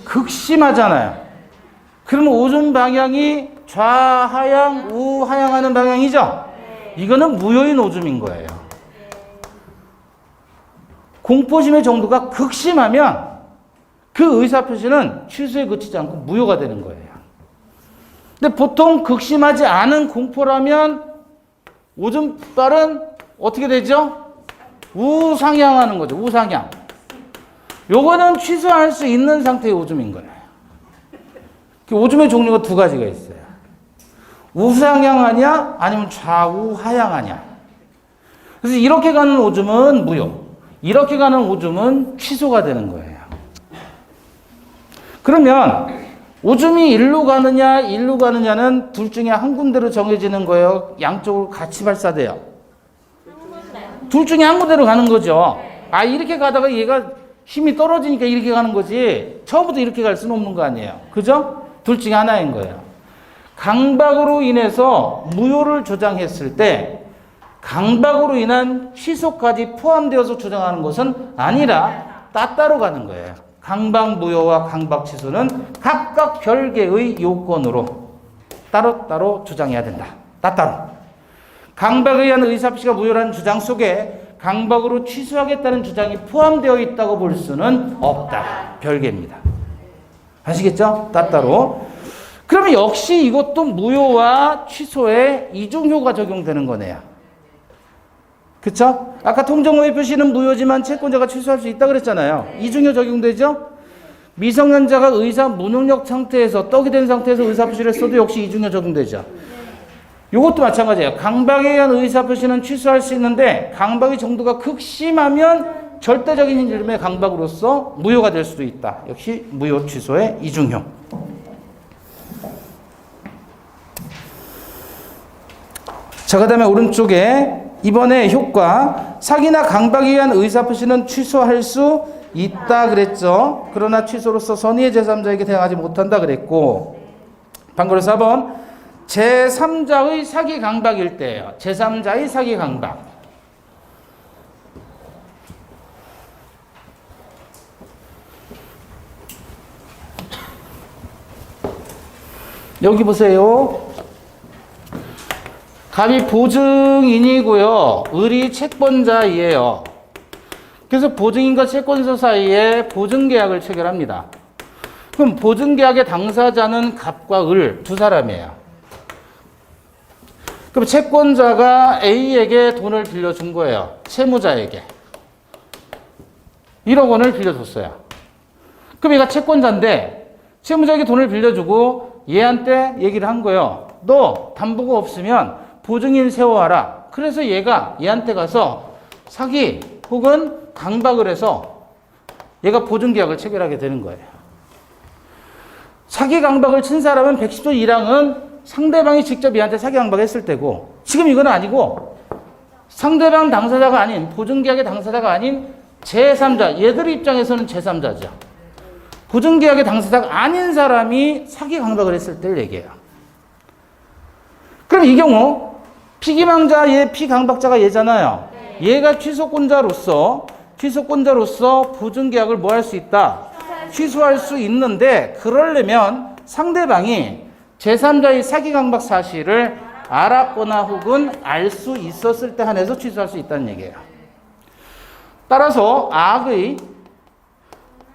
극심하잖아요. 그러면 오줌 방향이 좌하향, 우하향하는 방향이죠? 이거는 무효인 오줌인 거예요. 공포심의 정도가 극심하면 그 의사표시는 취소에 그치지 않고 무효가 되는 거예요. 근데 보통 극심하지 않은 공포라면 오줌발은 어떻게 되죠? 우상향하는 거죠. 우상향. 요거는 취소할 수 있는 상태의 오줌인 거예요. 오줌의 종류가 두 가지가 있어요. 우상향하냐 아니면 좌우하향하냐. 그래서 이렇게 가는 오줌은 무효, 이렇게 가는 오줌은 취소가 되는 거예요. 그러면 오줌이 일로 가느냐는 둘 중에 한 군데로 정해지는 거예요? 양쪽으로 같이 발사돼요? 둘 중에 한 군데로 가는 거죠. 아, 이렇게 가다가 얘가 힘이 떨어지니까 이렇게 가는 거지 처음부터 이렇게 갈 수는 없는 거 아니에요. 그죠? 둘 중에 하나인 거예요. 강박으로 인해서 무효를 주장했을 때 강박으로 인한 취소까지 포함되어서 주장하는 것은 아니라 따따로 가는 거예요. 강박 무효와 강박 취소는 각각 별개의 요건으로 따로따로 주장해야 된다. 따따로. 강박에 의한 의사표시가 무효라는 주장 속에 강박으로 취소하겠다는 주장이 포함되어 있다고 볼 수는 없다. 별개입니다. 아시겠죠? 따따로. 그러면 역시 이것도 무효와 취소에 이중효가 적용되는 거네요. 그쵸? 아까 통정호의 표시는 무효지만 채권자가 취소할 수 있다 그랬잖아요. 이중효 적용되죠? 미성년자가 의사 무능력 상태에서 떡이 된 상태에서 의사표시를 했어도 역시 이중효 적용되죠. 이것도 마찬가지예요. 강박에 의한 의사표시는 취소할 수 있는데 강박의 정도가 극심하면 절대적인 이름의 강박으로서 무효가 될 수도 있다. 역시 무효 취소의 이중효. 자, 그 다음에 오른쪽에 이번에 효과. 사기나 강박에 의한 의사표시는 취소할 수 있다 그랬죠. 그러나 취소로서 선의의 제3자에게 대항하지 못한다 그랬고, 방금 4번 제3자의 사기 강박일 때예요. 제3자의 사기 강박. 여기 보세요. 갑이 보증인이고요. 을이 채권자이에요. 그래서 보증인과 채권자 사이에 보증계약을 체결합니다. 그럼 보증계약의 당사자는 갑과 을 두 사람이에요. 그럼 채권자가 A에게 돈을 빌려준 거예요. 채무자에게. 1억 원을 빌려줬어요. 그럼 얘가 채권자인데 채무자에게 돈을 빌려주고 얘한테 얘기를 한 거예요. 너 담보가 없으면 보증인 세워와라. 그래서 얘가 얘한테 가서 사기 혹은 강박을 해서 얘가 보증계약을 체결하게 되는 거예요. 사기 강박을 친 사람은 110조 1항은 상대방이 직접 얘한테 사기 강박했을 때고, 지금 이건 아니고 상대방 당사자가 아닌, 보증계약의 당사자가 아닌 제3자, 얘들 입장에서는 제3자죠. 보증계약의 당사자가 아닌 사람이 사기 강박을 했을 때를 얘기해요. 그럼 이 경우 피기망자, 얘 피강박자가 얘잖아요. 얘가 취소권자로서 보증계약을 뭐 할 수 있다? 취소할 수 있는데, 그러려면 상대방이 제3자의 사기강박 사실을 알았거나 혹은 알 수 있었을 때 한해서 취소할 수 있다는 얘기예요. 따라서 악의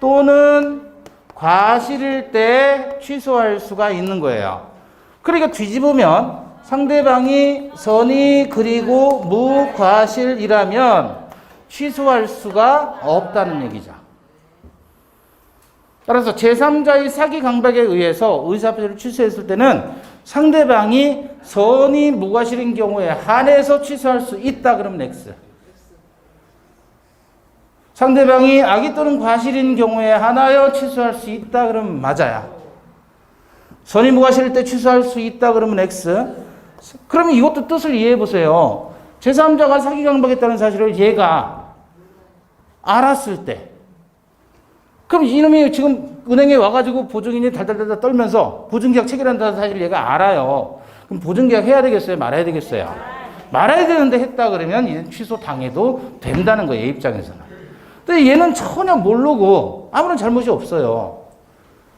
또는 과실일 때 취소할 수가 있는 거예요. 그러니까 뒤집으면 상대방이 선의 그리고 무과실이라면 취소할 수가 없다는 얘기죠. 따라서 제3자의 사기 강박에 의해서 의사표시를 취소했을 때는 상대방이 선의 무과실인 경우에 한해서 취소할 수 있다 그러면 X. 상대방이 악의 또는 과실인 경우에 한하여 취소할 수 있다 그러면 맞아야. 선의 무과실일 때 취소할 수 있다 그러면 X. 그러면 이것도 뜻을 이해해 보세요. 제3자가 사기 강박했다는 사실을 얘가 알았을 때, 그럼 이놈이 지금 은행에 와가지고 보증인이 달달달달 떨면서 보증계약 체결한다는 사실을 얘가 알아요. 그럼 보증계약 해야 되겠어요? 말아야 되겠어요? 말아야 되는데 했다 그러면 얘는 취소 당해도 된다는 거예요, 얘 입장에서는. 근데 얘는 전혀 모르고 아무런 잘못이 없어요.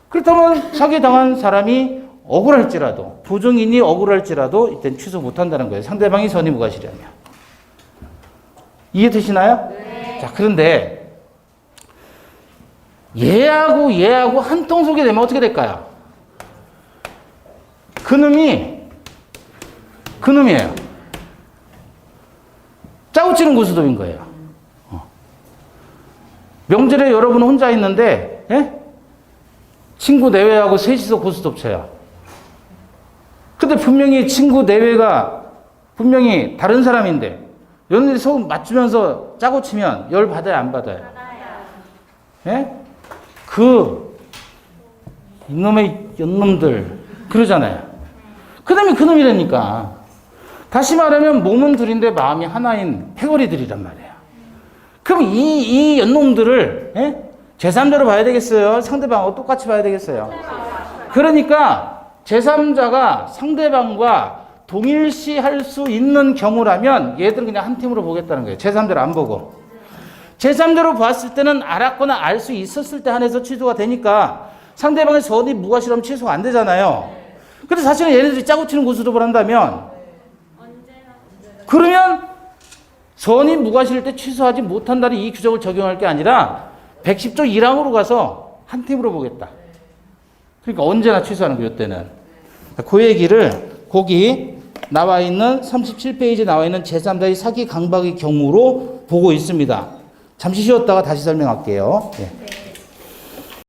그렇다면 사기 당한 사람이 억울할지라도, 보증인이 억울할지라도 이때는 취소 못한다는 거예요. 상대방이 선의 무과실이라면. 이해되시나요? 네. 자, 그런데 얘하고 한 통 속이 되면 어떻게 될까요? 그놈이에요. 짜고치는 고스톱인 거예요. 명절에 여러분 혼자 있는데, 예? 친구 내외하고 셋이서 고스톱 쳐요. 근데 분명히 친구 내외가 분명히 다른 사람인데, 연들이 속 맞추면서 짜고 치면 열 받아요, 안 받아요? 예? 이놈의 연놈들, 그러잖아요. 그놈이라니까. 다시 말하면 몸은 둘인데 마음이 하나인 패거리들이란 말이에요. 그럼 이 연놈들을, 예? 제3자로 봐야 되겠어요? 상대방하고 똑같이 봐야 되겠어요? 그러니까 제3자가 상대방과 동일시 할 수 있는 경우라면 얘들은 그냥 한 팀으로 보겠다는 거예요. 제3자를 안 보고. 제3자로 봤을 때는 알았거나 알 수 있었을 때 한해서 취소가 되니까 상대방의 선의 무과실하면 취소가 안 되잖아요. 근데 사실은 얘네들이 짜고 치는 고스톱을 한다면 그러면 선임 무과실 때 취소하지 못한다는 이 규정을 적용할 게 아니라 110조 1항으로 가서 한 팀으로 보겠다. 그러니까 언제나 취소하는 거예요, 이때는. 그 얘기를 거기 나와 있는 37페이지에 나와 있는 제3자의 사기 강박의 경우로 보고 있습니다. 잠시 쉬었다가 다시 설명할게요. 예.